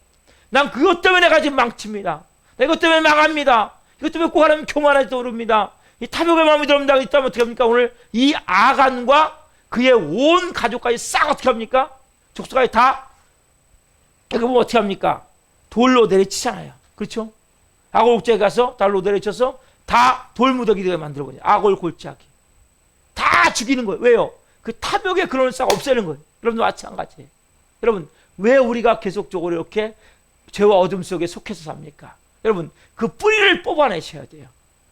난 그것 때문에 내가 지금 망칩니다. 이것 때문에 망합니다. 이것 때문에 꼭 하나님 교만해서 오릅니다. 이 탐욕의 마음이 들어옵니다. 있다면 어떻게 합니까? 오늘 이 아간과 그의 온 가족까지 싹 어떻게 합니까? 족속까지 다 이거 보면 어떻게 합니까? 돌로 내리치잖아요. 그렇죠? 아골 골짜기 가서 돌로 내리쳐서 다 돌무더기들을 만들어버려요. 아골 골짜기. 다 죽이는 거예요. 왜요? 그 탐욕의 근원을 싹 없애는 거예요. 여러분도 마찬가지예요. 여러분, 왜 우리가 계속적으로 이렇게 죄와 어둠 속에 속해서 삽니까? 여러분, 그 뿌리를 뽑아내셔야 돼요.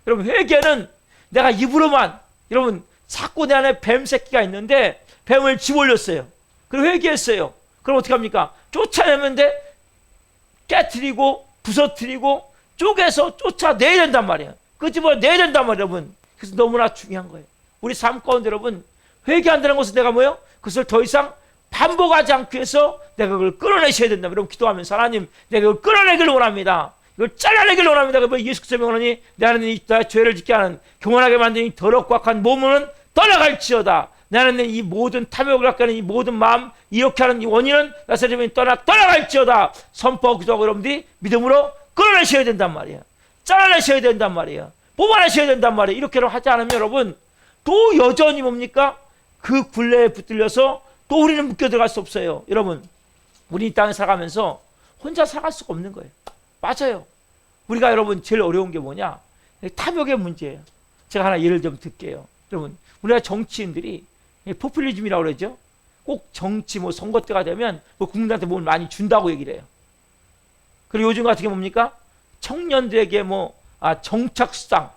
여러분, 회개는 내가 입으로만, 여러분, 자꾸 내 안에 뱀 새끼가 있는데 뱀을 집어올렸어요. 그리고 회개했어요. 그럼 어떻게 합니까? 쫓아내면 돼. 깨트리고 부서뜨리고 쪼개서 쫓아내야 된단 말이에요. 끄집어내야 된단 말이에요, 여러분. 그래서 너무나 중요한 거예요. 우리 삶 가운데 여러분, 회개한다는 것은 내가 뭐예요? 그것을 더 이상 반복하지 않기 위해서 내가 그걸 끌어내셔야 된다. 여러분, 기도하면서 하나님, 내가 그걸 끌어내기를 원합니다. 이걸 잘라내기를 원합니다. 그래서 예수 그리스도의 명하니 내 안에 있다 죄를 짓게 하는 교만하게 만드는 이 더럽고 악한 몸은 떠나갈지어다. 내 안에 있는 이 모든 탐욕을 갖게 하는 이 모든 마음, 이렇게 하는 이 원인은 나사렛이 떠나갈지어다. 선포하고 기도하고 여러분들이 믿음으로 끌어내셔야 된단 말이에요. 잘라내셔야 된단 말이에요. 뽑아내셔야 된단 말이에요. 이렇게 하지 않으면 여러분 또 여전히 뭡니까? 그 굴레에 붙들려서 또 우리는 묶여 들어갈 수 없어요. 여러분, 우리 이 땅에 살아가면서 혼자 살아갈 수가 없는 거예요. 맞아요. 우리가 여러분 제일 어려운 게 뭐냐? 탐욕의 문제예요. 제가 하나 예를 좀 들게요. 여러분, 우리가 정치인들이 포퓰리즘이라고 그러죠. 꼭 정치 뭐 선거 때가 되면 뭐 국민들한테 뭘 많이 준다고 얘기를 해요. 그리고 요즘 같은 게 뭡니까? 청년들에게 정착수당,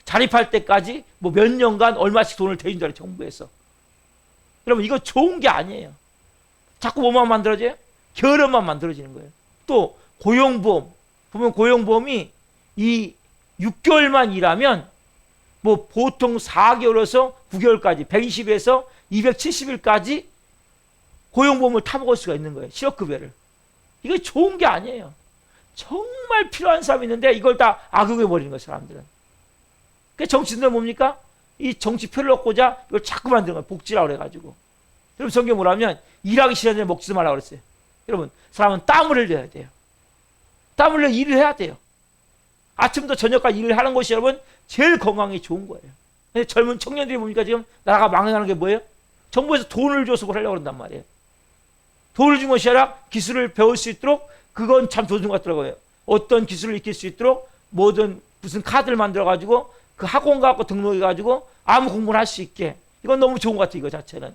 자립할 때까지 뭐 몇 년간 얼마씩 돈을 대준다래 정부에서. 여러분 이거 좋은 게 아니에요. 자꾸 뭐만 만들어져요? 결혼만 만들어지는 거예요. 또 고용보험 보면 고용보험이 이 6개월만 일하면 뭐 보통 4개월에서 9개월까지 120에서 270일까지 고용보험을 타먹을 수가 있는 거예요. 실업급여를. 이거 좋은 게 아니에요. 정말 필요한 사람이 있는데 이걸 다 악용해버리는 거예요. 사람들은. 그 정치인들 뭡니까? 이 정치 표를 얻고자 이걸 자꾸 만드는 거예요. 복지라고 그래가지고. 여러분 성경 뭐라면 일하기 싫은데 먹지도 말라고 그랬어요. 여러분 사람은 땀을 흘려야 돼요. 땀을 흘려 일을 해야 돼요. 아침부터 저녁까지 일을 하는 것이 여러분 제일 건강에 좋은 거예요. 근데 젊은 청년들이 보니까 지금 나라가 망해가는 게 뭐예요? 정부에서 돈을 줘서 그걸 하려고 그런단 말이에요. 돈을 준 것이 아니라 기술을 배울 수 있도록 그건 참 좋은 것 같더라고요. 어떤 기술을 익힐 수 있도록 뭐든 무슨 카드를 만들어가지고 그 학원 가고 등록해가지고 아무 공부를 할 수 있게. 이건 너무 좋은 것 같아요. 이거 자체는.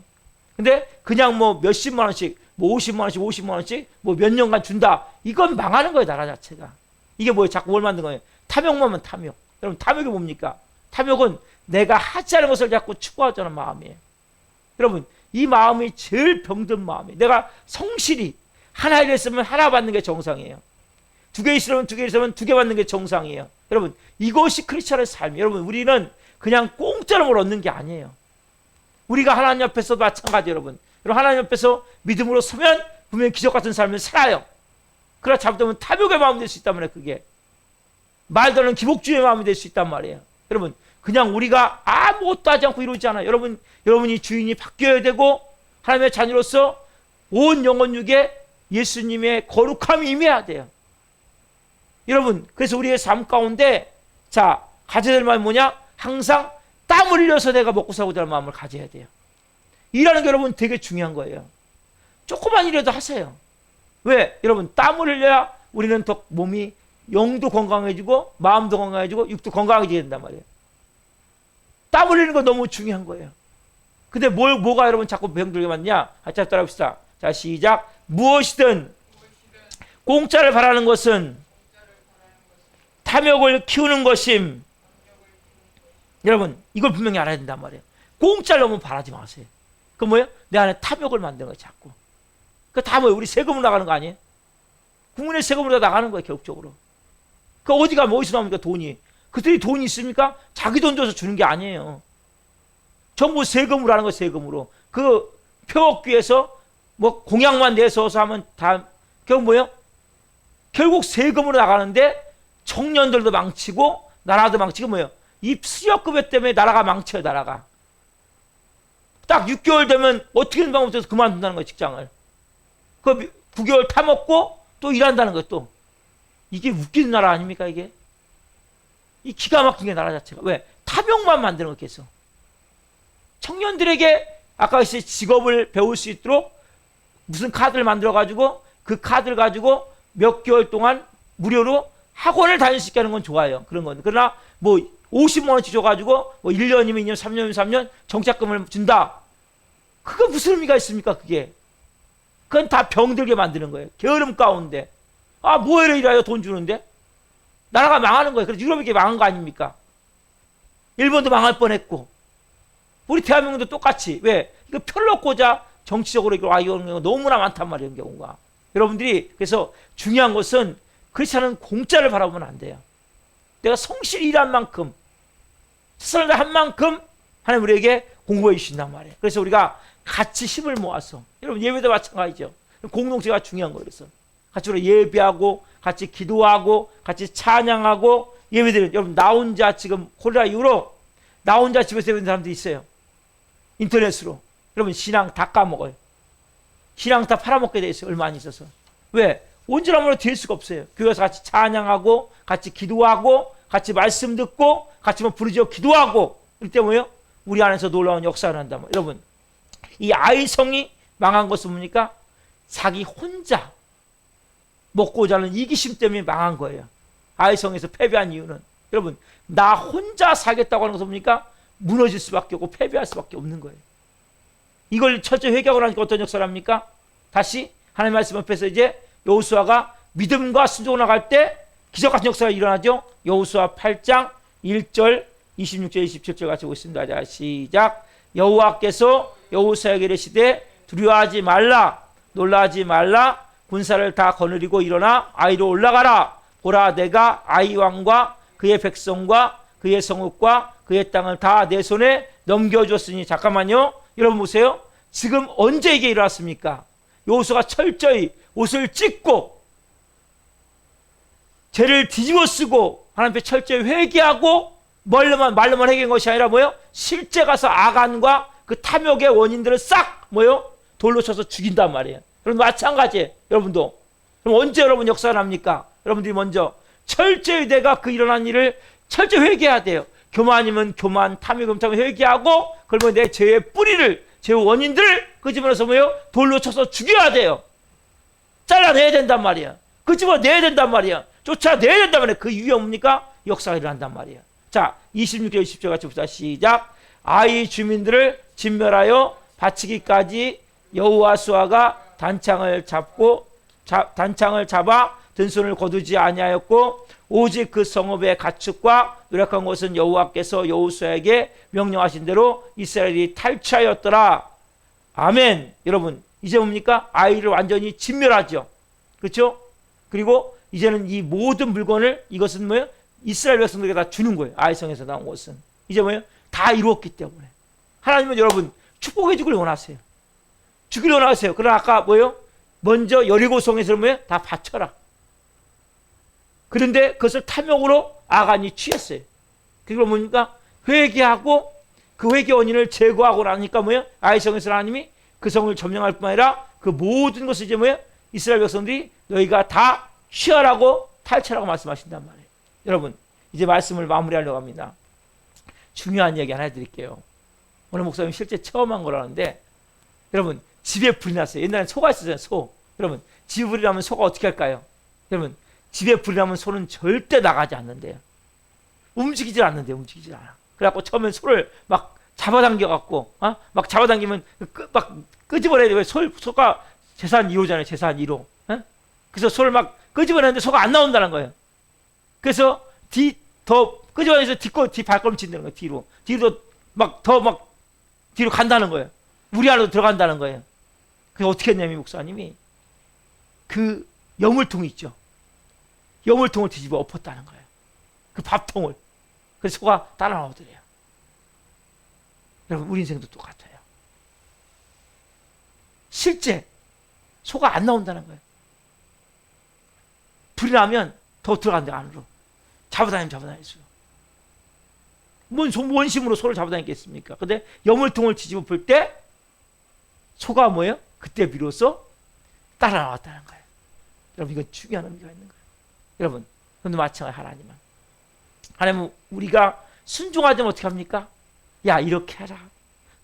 근데 그냥 뭐 몇십만 원씩 뭐 50만 원씩 50만 원씩 뭐 몇 년간 준다. 이건 망하는 거예요. 나라 자체가. 이게 뭐예요? 자꾸 뭘 만든 거예요? 탐욕만 하면 탐욕. 여러분 탐욕이 뭡니까? 탐욕은 내가 하지 않은 것을 자꾸 추구하자는 마음이에요. 여러분 이 마음이 제일 병든 마음이에요. 내가 성실히 하나 일했으면 하나 받는 게 정상이에요. 두 개 있으면 두 개 있으면 두 개 받는 게 정상이에요. 여러분 이것이 크리스찬의 삶이에요. 여러분 우리는 그냥 공짜로 뭘 얻는 게 아니에요. 우리가 하나님 앞에서도 마찬가지 여러분. 여러분 하나님 앞에서 믿음으로 서면 분명히 기적 같은 삶을 살아요. 그러나 잘못하면 탐욕의 마음이 될 수 있단 말이에요. 그게 말도 안 되는 기복주의의 마음이 될 수 있단 말이에요. 여러분 그냥 우리가 아무것도 하지 않고 이루지 않아요. 여러분이 주인이 바뀌어야 되고 하나님의 자녀로서 온 영혼 육에 예수님의 거룩함이 임해야 돼요. 여러분 그래서 우리의 삶 가운데 자 가져야 될 마음이 뭐냐? 항상 땀을 흘려서 내가 먹고 살고자 하는 마음을 가져야 돼요. 일하는 게 여러분 되게 중요한 거예요. 조그만 일이라도 하세요. 왜? 여러분 땀을 흘려야 우리는 더 몸이 영도 건강해지고 마음도 건강해지고 육도 건강해지게 된단 말이에요. 땀 흘리는 거 너무 중요한 거예요. 근데 뭐가 여러분 자꾸 병들게 만드냐? 같이 따라합시다. 자 시작. 무엇이든 공짜를 바라는 것은 탐욕을 키우는 것임. 여러분 이걸 분명히 알아야 된단 말이에요. 공짜를 너무 바라지 마세요. 그 뭐예요? 내 안에 탐욕을 만드는 거예요. 자꾸. 그 다 뭐예요? 우리 세금으로 나가는 거 아니에요? 국민의 세금으로 나가는 거예요. 결국적으로. 그 어디 가면 어디서 나옵니까? 돈이. 그들이 돈이 있습니까? 자기 돈 줘서 주는 게 아니에요. 전부 세금으로 하는 거예요. 세금으로. 그 표 얻기 위해서 뭐 공약만 내서서 하면 다 결국 뭐예요? 결국 세금으로 나가는데 청년들도 망치고 나라도 망치고 뭐예요? 이 수요급여 때문에 나라가 망쳐요. 나라가. 딱 6개월 되면 어떻게 된 방법 없어서 그만둔다는 거예요. 직장을. 그 9개월 타먹고 또 일한다는 거예요. 또. 이게 웃기는 나라 아닙니까 이게? 이 기가 막힌 게 나라 자체가. 왜? 탐욕만 만드는 거겠어. 청년들에게 아까 직업을 배울 수 있도록 무슨 카드를 만들어가지고 그 카드를 가지고 몇 개월 동안 무료로 학원을 다닐 수 있게 하는 건 좋아요. 그런 건. 그러나 뭐 50만 원씩 줘가지고 뭐 1년이면 2년, 3년이면 3년 정착금을 준다. 그거 무슨 의미가 있습니까 그게? 그건 다 병들게 만드는 거예요. 게으름 가운데. 아 뭐해라 일하여 돈 주는데? 나라가 망하는 거예요. 그래서 유럽이 이렇게 망한 거 아닙니까? 일본도 망할 뻔했고 우리 대한민국도 똑같이. 왜? 이거 표를 얻고자 정치적으로 이거 이런 경우가 너무나 많단 말이에요. 경우가. 여러분들이 그래서 중요한 것은 그렇지 않은 공짜를 바라보면 안 돼요. 내가 성실히 일한 만큼 최선을 한 만큼 하나님 우리에게 공부해 주신단 말이에요. 그래서 우리가 같이 힘을 모아서 여러분 예배도 마찬가지죠. 공동체가 중요한 거예요. 그래서 같이 우리 예배하고 같이 기도하고 같이 찬양하고 예배드리는 여러분 나 혼자 지금 코로나 이후로 나 혼자 집에서 예배드리는 사람들이 있어요. 인터넷으로. 여러분 신앙 다 까먹어요. 신앙 다 팔아먹게 돼 있어요. 얼마 안 있어서. 왜? 온전함으로 될 수가 없어요. 교회에서 같이 찬양하고 같이 기도하고 같이 말씀 듣고 같이 뭐 부르짖어 기도하고 이럴 때 뭐예요? 우리 안에서 놀라운 역사를 한다. 여러분 이 아이성이 망한 것은 뭡니까? 자기 혼자 먹고자 하는 이기심 때문에 망한 거예요. 아이성에서 패배한 이유는 여러분 나 혼자 살겠다고 하는 것은 뭡니까? 무너질 수밖에 없고 패배할 수밖에 없는 거예요. 이걸 철저히 회개하고 나니까 어떤 역사를 합니까? 다시 하나님 말씀 앞에서 이제 여호수아가 믿음과 순종을 나갈 때 기적 같은 역사가 일어나죠. 여호수아 8장 1절 26절 27절 같이 보겠습니다. 자, 시작. 여호와께서 여호수아에게 이르시되 두려워하지 말라, 놀라지 말라. 군사를 다 거느리고 일어나 아이로 올라가라. 보라, 내가 아이 왕과 그의 백성과 그의 성읍과 그의 땅을 다 내 손에 넘겨주었으니. 잠깐만요. 여러분 보세요. 지금 언제 이게 일어났습니까? 여호수아가 철저히 옷을 찢고 죄를 뒤집어 쓰고 하나님 앞에 철저히 회개하고 말로만 회개한 것이 아니라 뭐예요? 실제 가서 아간과 그 탐욕의 원인들을 싹 뭐예요? 돌로 쳐서 죽인단 말이에요. 여러분 마찬가지예요. 여러분도. 그럼 언제 여러분 역사가 납니까? 여러분들이 먼저 철저히 내가 그 일어난 일을 철저히 회개해야 돼요. 교만이면 교만, 탐욕이면 탐욕 회개하고, 그러면 내 죄의 뿌리를, 죄의 원인들을 그 집어넣어서 뭐예요? 돌로 쳐서 죽여야 돼요. 잘라내야 된단 말이야. 그 집어내야 된단 말이야. 쫓아내야 된단 말이야. 그 이유가 뭡니까? 역사가 일어난단 말이야. 자, 26절 20절 같이 봅시다. 시작. 아이 주민들을 진멸하여 바치기까지 여호수아가 단창을 잡아 든손을 거두지 아니하였고, 오직 그 성읍의 가축과 노력한 것은 여호와께서 여호수아에게 명령하신 대로 이스라엘이 탈취하였더라. 아멘. 여러분 이제 뭡니까? 아이를 완전히 진멸하죠. 그렇죠? 그리고 이제는 이 모든 물건을, 이것은 뭐예요? 이스라엘 백성들에게 다 주는 거예요. 아이성에서 나온 것은 이제 뭐예요? 다 이루었기 때문에. 하나님은 여러분 축복해 주기를 원하세요. 주기를 원하세요. 그러나 아까 뭐예요? 먼저 여리고성에서 뭐예요? 다 바쳐라. 그런데 그것을 탐욕으로 아간이 취했어요. 그리고 뭡니까? 회개하고 그 회개 원인을 제거하고 나니까 뭐예요? 아이성에서 하나님이 그 성을 점령할 뿐 아니라 그 모든 것을 이제 뭐예요? 이스라엘 백성들이 너희가 다 취하라고 탈취하라고 말씀하신단 말이에요. 여러분 이제 말씀을 마무리하려고 합니다. 중요한 얘기 하나 해드릴게요. 오늘 목사님 실제 처음 한 거라는데, 여러분 집에 불이 났어요. 옛날에 소가 있었잖아요. 소. 여러분 집에 불이 나면 소가 어떻게 할까요? 여러분 집에 불이 나면 소는 절대 나가지 않는데요. 움직이질 않는데요. 움직이질 않아. 그래갖고 처음엔 소를 막 잡아당겨갖고, 막 잡아당기면 막 끄집어내야 돼요. 소가 재산 1호잖아요. 재산 1호. 그래서 소를 막 끄집어내는데 소가 안 나온다는 거예요. 그래서 더 끄집어내서 뒤 발걸음 친다는 거예요. 뒤로 막 뒤로 간다는 거예요. 우리 안으로 들어간다는 거예요. 그래서 어떻게 했냐면 목사님이 그 여물통 있죠. 여물통을 뒤집어 엎었다는 거예요. 그 밥통을. 그래서 소가 따라 나오더래요. 여러분 우리 인생도 똑같아요. 실제 소가 안 나온다는 거예요. 불이 나면 더 들어간다 안으로. 잡아다닐 수. 뭔 원심으로 소를 잡아다니겠습니까? 근데 여물통을 뒤집어 볼 때 소가 뭐예요? 그때 비로소 따라 나왔다는 거예요. 여러분 이건 중요한 의미가 있는 거예요. 여러분 그런데 마찬가지 하나님은 우리가 순종하지 어떻게 합니까? 야 이렇게 해라.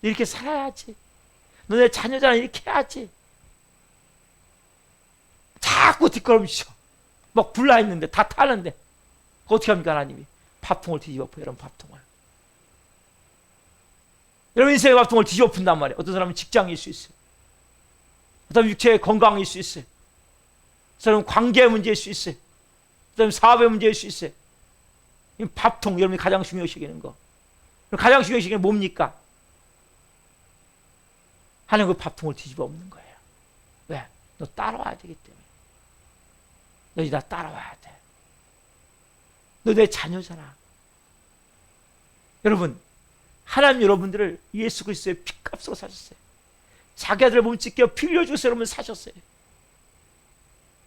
너 이렇게 살아야지. 너네 자녀잖아. 이렇게 해야지. 자꾸 뒷걸음치죠. 막 불나 있는데 다 타는데 어떻게 합니까? 하나님이 밥통을 뒤집어 펴요. 여러분 밥통을. 여러분 인생의 밥통을 뒤집어 푼단 말이에요. 어떤 사람은 직장일 수 있어요. 어떤 사람은 육체의 건강일 수 있어요. 어떤 사람은 관계 문제일 수 있어요. 어떤 사람은 사업의 문제일 수 있어요. 이 밥통, 여러분이 가장 중요시하는 거. 가장 중요시하는 게 뭡니까? 하나님 그 밥통을 뒤집어 엎는 거예요. 왜? 너 따라와야 되기 때문에. 너희 다 따라와야 돼. 너 내 자녀잖아. 여러분 하나님 여러분들을 예수 그리스도의 피값으로 사셨어요. 자기 아들 몸 찢겨 피 흘려주셔서 여러분 사셨어요.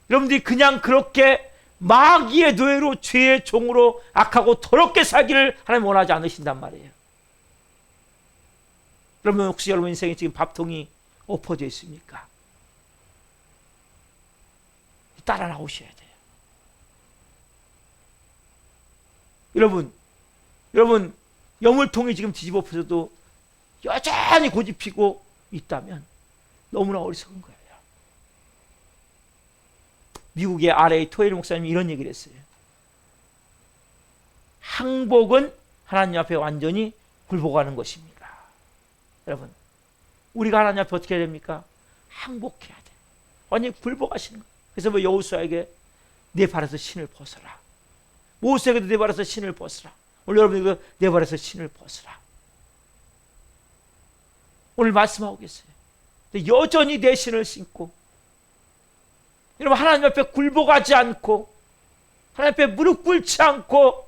여러분들이 그냥 그렇게 마귀의 노예로 죄의 종으로 악하고 더럽게 살기를 하나님 원하지 않으신단 말이에요. 여러분 혹시 여러분 인생에 지금 밥통이 엎어져 있습니까? 따라 나오셔야 돼요. 여러분 여물통이 지금 뒤집어 엎어져도 여전히 고집피고 있다면 너무나 어리석은 거예요. 미국의 R.A. 토일 목사님이 이런 얘기를 했어요. 항복은 하나님 앞에 완전히 굴복하는 것입니다. 여러분 우리가 하나님 앞에 어떻게 해야 됩니까? 항복해야 돼. 완전히 굴복하시는 거예요. 그래서 뭐 여호수아에게 내 발에서 신을 벗어라. 모세에게도 내 발에서 신을 벗어라. 오늘 여러분들 내 발에서 신을 벗으라. 오늘 말씀하고 계세요. 여전히 내 신을 신고, 여러분 하나님 앞에 굴복하지 않고, 하나님 앞에 무릎 꿇지 않고,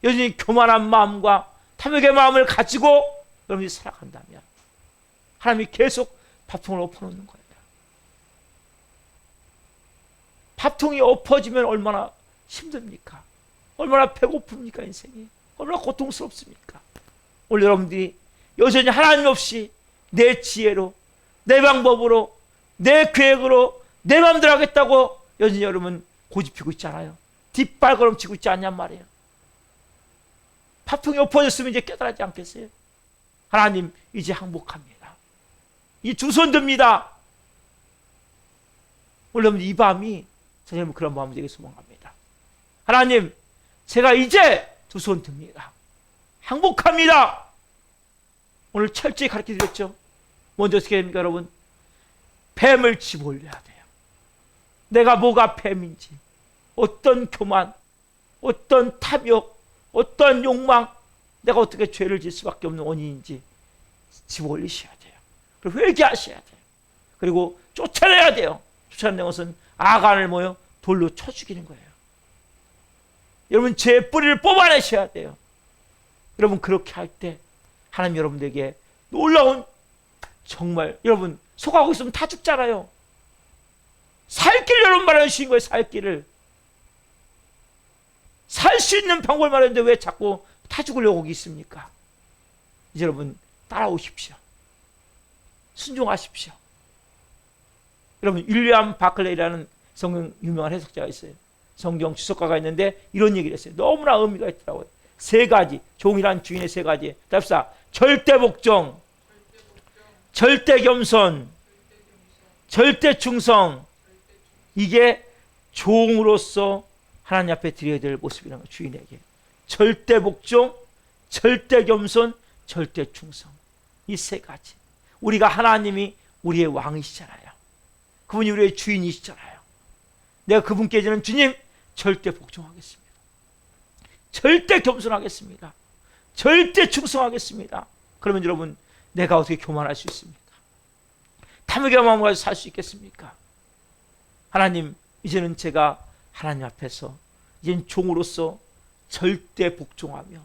여전히 교만한 마음과 탐욕의 마음을 가지고 여러분이 살아간다면 하나님이 계속 밥통을 엎어놓는 거예요. 밥통이 엎어지면 얼마나 힘듭니까? 얼마나 배고픕니까? 인생이 얼마나 고통스럽습니까? 오늘 여러분들이 여전히 하나님 없이 내 지혜로, 내 방법으로, 내 계획으로 내 마음대로 하겠다고 여전히 여러분 고집피고 있잖아요. 뒷발걸음 치고 있지 않냔 말이에요. 밥통이 엎어졌으면 이제 깨달지 않겠어요? 하나님 이제 항복합니다. 이 두 손 듭니다. 오늘 이 밤이 선생님 그런 마음이 되게 소망합니다. 하나님, 제가 이제 두 손 듭니다. 항복합니다. 오늘 철저히 가르쳐 드렸죠. 먼저 어떻게 됩니까, 여러분? 뱀을 집어올려야 돼요. 내가 뭐가 뱀인지, 어떤 교만, 어떤 탐욕, 어떤 욕망, 내가 어떻게 죄를 질 수밖에 없는 원인인지 집어올리셔야 돼요. 그리고 회개하셔야 돼요. 그리고 쫓아내야 돼요. 쫓아내는 것은 아간을 뭐요? 돌로 쳐 죽이는 거예요. 여러분 죄의 뿌리를 뽑아내셔야 돼요. 여러분 그렇게 할 때 하나님 여러분들에게 놀라운, 정말 여러분 속하고 있으면 다 죽잖아요. 살 길을 여러분 마련하신 거예요. 살 길을. 살 수 있는 방법을 말했는데 왜 자꾸 타 죽으려고 거기 있습니까? 이제 여러분 따라오십시오. 순종하십시오. 여러분 윌리엄 바클레이라는 성경 유명한 해석자가 있어요. 성경 주석가가 있는데 이런 얘기를 했어요. 너무나 의미가 있더라고요. 세 가지, 종이란 주인의 세 가지. 답사, 절대 복종, 절대 겸손, 절대 충성. 이게 종으로서 하나님 앞에 드려야 될 모습이라는 거예요. 주인에게. 절대 복종, 절대 겸손, 절대 충성. 이 세 가지. 우리가 하나님이 우리의 왕이시잖아요. 그분이 우리의 주인이시잖아요. 내가 그분께 저는 주님 절대 복종하겠습니다. 절대 겸손하겠습니다. 절대 충성하겠습니다. 그러면 여러분 내가 어떻게 교만할 수 있습니까? 탐욕의 마음을 가지고 살 수 있겠습니까? 하나님, 이제는 제가 하나님 앞에서 이제는 종으로서 절대 복종하며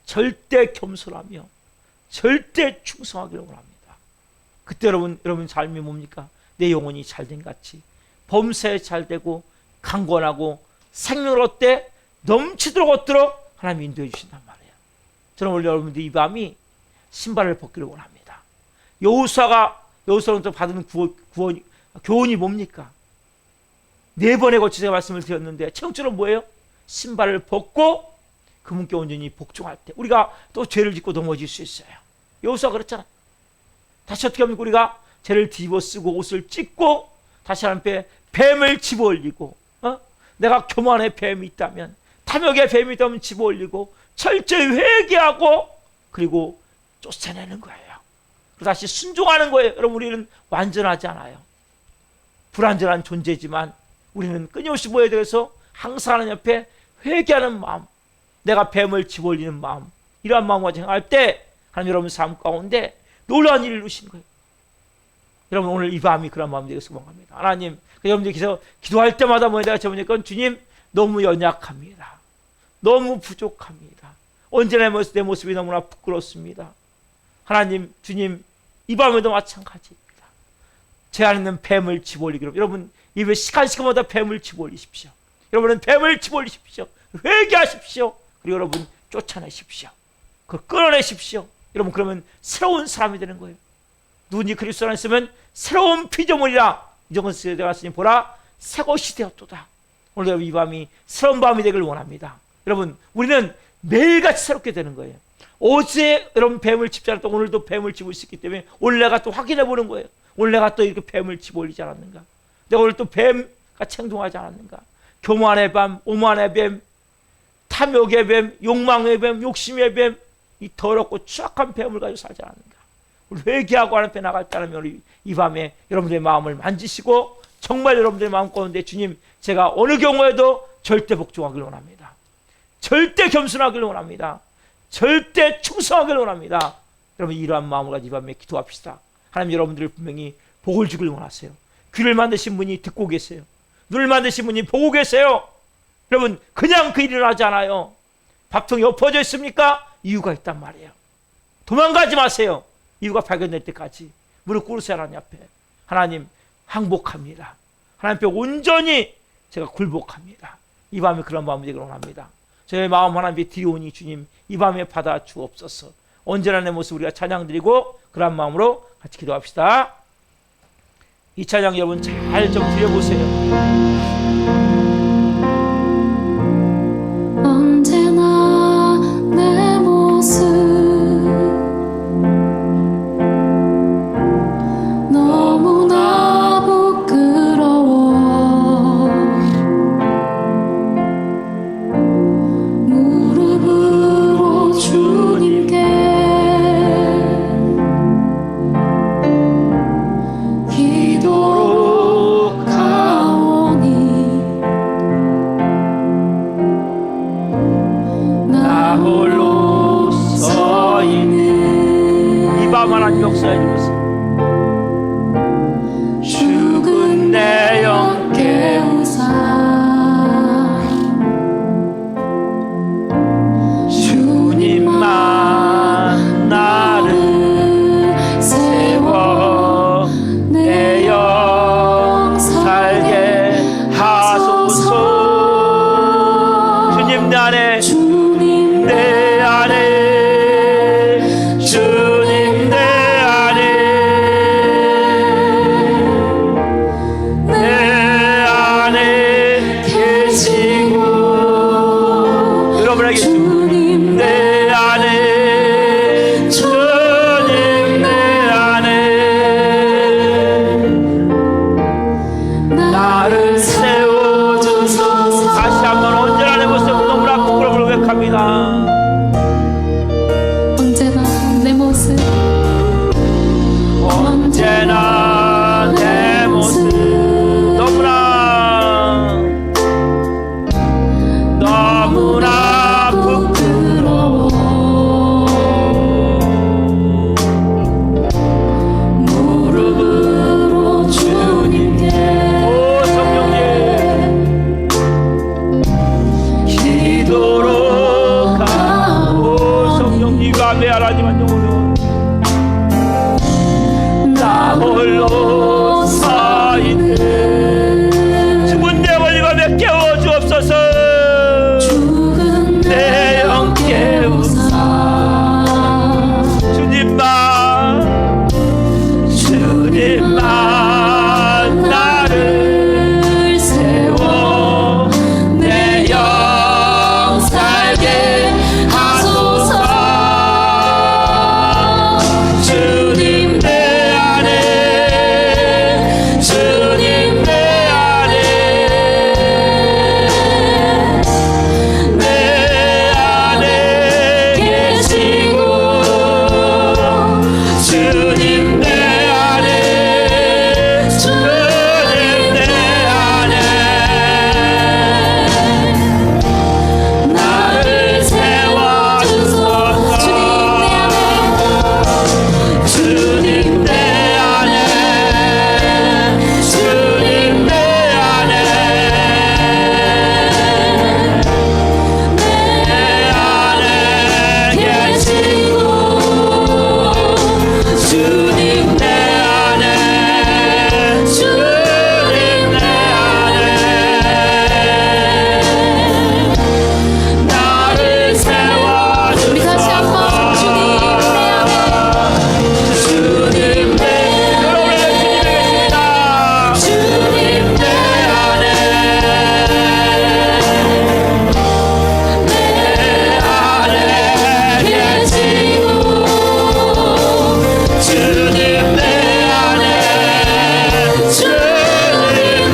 절대 겸손하며 절대 충성하기를 원합니다. 그때 여러분 삶이 뭡니까? 내 영혼이 잘된 같이 범사에 잘되고 강건하고 생명을 얻되 넘치도록 얻도록 하나님 인도해 주신단 말이에요. 저는 오늘 여러분들 이 밤이 신발을 벗기를 원합니다. 여호수아로부터 받은 교훈이 뭡니까? 4번에 걸쳐 제가 말씀을 드렸는데 최후적으로 뭐예요? 신발을 벗고 그분께 온전히 복종할 때 우리가 또 죄를 짓고 넘어질 수 있어요. 여호수아 그렇잖아. 다시 어떻게 합니까? 우리가 죄를 뒤집어 쓰고 옷을 찢고 다시 하나님께 뱀을 집어올리고, 내가 교만의 뱀이 있다면, 탐욕의 뱀이 있다면 집어올리고 철저히 회개하고 그리고 쫓아내는 거예요. 그리고 다시 순종하는 거예요. 여러분 우리는 완전하지 않아요. 불완전한 존재지만 우리는 끊임없이 뭐에 대해서 항상 하나님 옆에 회개하는 마음, 내가 뱀을 집어올리는 마음, 이러한 마음과 생각할 때 하나님 여러분 삶 가운데 놀라운 일을 이루신 거예요. 여러분 오늘 이 밤이 그런 마음이 되길 소망합니다. 하나님, 여러분들께서 기도할 때마다 뭐에 대해 저보니까 주님 너무 연약합니다. 너무 부족합니다. 언제나 내 모습이 너무나 부끄럽습니다. 하나님, 주님 이 밤에도 마찬가지입니다. 제 안에 있는 뱀을 집어올리기로. 여러분 이 시간마다 뱀을 집어올리십시오. 여러분은 뱀을 집어올리십시오. 회개하십시오. 그리고 여러분 쫓아내십시오. 그걸 끌어내십시오. 여러분 그러면 새로운 사람이 되는 거예요. 누군지 그리스도 안에 있으면 새로운 피조물이라. 이정은 내가 쓰니 보라 새것이 되었도다. 오늘 여러분 이 밤이 새로운 밤이 되길 원합니다. 여러분 우리는 매일같이 새롭게 되는 거예요. 어제 여러분 뱀을 짚지 않았다 오늘도 뱀을 짚을 수 있기 때문에 오늘 내가 또 확인해 보는 거예요. 오늘 내가 또 이렇게 뱀을 집어올리지 않았는가? 내가 오늘 또 뱀같이 행동하지 않았는가? 교만의 뱀, 오만의 뱀, 탐욕의 뱀, 욕망의 뱀, 욕심의 뱀, 이 더럽고 추악한 뱀을 가지고 살지 않았는가? 우리 회개하고 하나님 앞에 나갈 때라면 우리 이 밤에 여러분들의 마음을 만지시고 정말 여러분들의 마음 가운데 주님 제가 어느 경우에도 절대 복종하기를 원합니다. 절대 겸손하기를 원합니다. 절대 충성하기를 원합니다. 여러분 이러한 마음을 가지고 이 밤에 기도합시다. 하나님 여러분들을 분명히 복을 주길 원하세요. 귀를 만드신 분이 듣고 계세요. 눈을 만드신 분이 보고 계세요. 여러분 그냥 그 일을 하지 않아요. 밥통이 엎어져 있습니까? 이유가 있단 말이에요. 도망가지 마세요. 이유가 발견될 때까지 무릎 꿇으세요. 하나님 앞에. 하나님 항복합니다. 하나님 앞에 온전히 제가 굴복합니다. 이 밤에 그런 마음이 되기를 원합니다. 저의 마음 하나님 앞에 드리오니 주님 이 밤에 받아 주옵소서. 언제나 내 모습 우리가 찬양드리고 그런 마음으로 같이 기도합시다. 이 찬양 여러분 잘 좀 드려보세요. 언제나 내 모습 너무나 부끄러워 무릎으로 주님께 기도로 가오니 나 홀로 서 있는 이 밤 하나님 역사해 주세요. 죽은 내 영 깨우사 주님만 나를 세워 내 영 살게 하소서. 주님 내 안에 주님 내 안에 주님 내 안에 내 안에 계시고 여러분에게 주님 내 안에 주님 내 안에 나를 세워주소서. 다시 한번 언제나 내 모습 너무나 부끄러움을 고백합니다. 언제나 내 모습 언제나 내 모습 너무나 부끄러워 무릎으로 주님께 오 성령님 기도로 가오. 성령님 밤에 하나님한 영혼은 나 홀로 서 있는 죽은 내 원리가 깨워 주옵소서. 죽은 내 영 깨우사 주님만 주님만 나를 세워 내 영 살게 하소서. 주님 내 안에 주님 내 안에 내 안에 계시고 주님 내 안에 주님 내 안에 나를 세워주소서. 주님 내 안에 주님 내 안에 내 안에 계시고 주님 내 안에 주님 내 안에 나를 세워주소서. 우리 다시 한번 주님 내 여러분의 주님이 계십니다. 주님 내 안에 내 안에 계시고 주님 내 안에 주님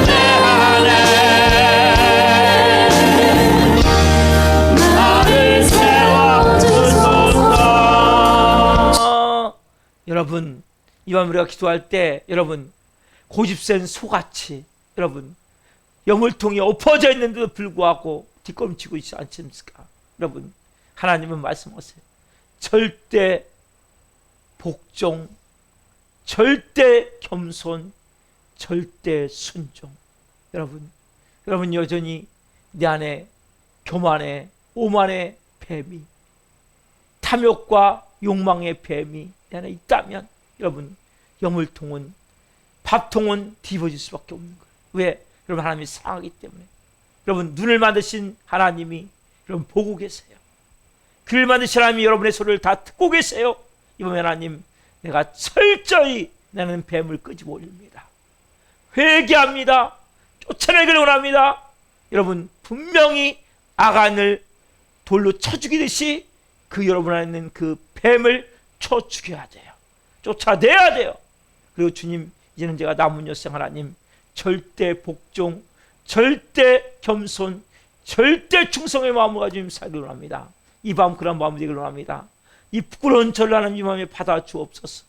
내 안에 나를 세워주소서. 여러분 이밤 우리가 기도할 때 여러분 고집센 소같이 여러분 영을통이 엎어져 있는데도 불구하고 뒷걸음치고 있지 않습니까? 여러분, 하나님은 말씀하세요. 절대 복종, 절대 겸손, 절대 순종. 여러분 여전히 내 안에 교만의, 오만의 뱀이, 탐욕과 욕망의 뱀이 내 안에 있다면 여러분, 여물통은, 밥통은 뒤집어질 수밖에 없는 거예요. 왜? 여러분, 하나님이 사랑하기 때문에. 여러분, 눈을 만드신 하나님이 여러분 보고 계세요. 귀를 만드신 하나님이 여러분의 소리를 다 듣고 계세요. 이번에 하나님, 내가 철저히 나는 뱀을 끄집어 올립니다. 회개합니다. 쫓아내기를 원합니다. 여러분, 분명히 아간을 돌로 쳐 죽이듯이 그 여러분 안에 있는 그 뱀을 쳐 죽여야 돼요. 쫓아내야 돼요. 그리고 주님, 이제는 제가 남은 여생 하나님, 절대 복종, 절대 겸손, 절대 충성의 마음을 가지고 살기를 원합니다. 이 밤 그런 마음을 되기를 원합니다. 이 부끄러운 절을 하나님 이 밤에 받아 주옵소서.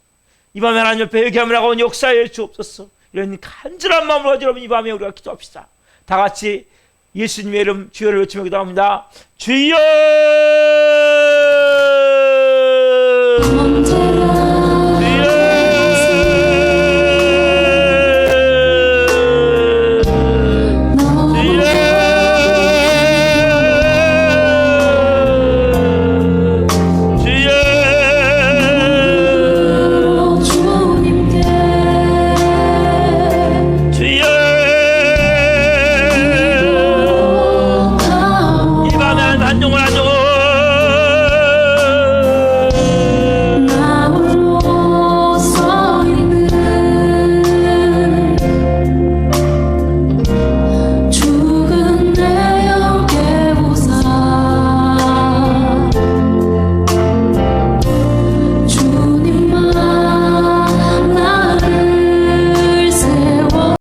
이 밤에 하나님 옆에 회개함을 하고 역사해 주옵소서. 이런 간절한 마음을 가지고 여러분 이 밤에 우리가 기도합시다. 다 같이 예수님의 이름 주여를 외치며 기도합니다. 주여!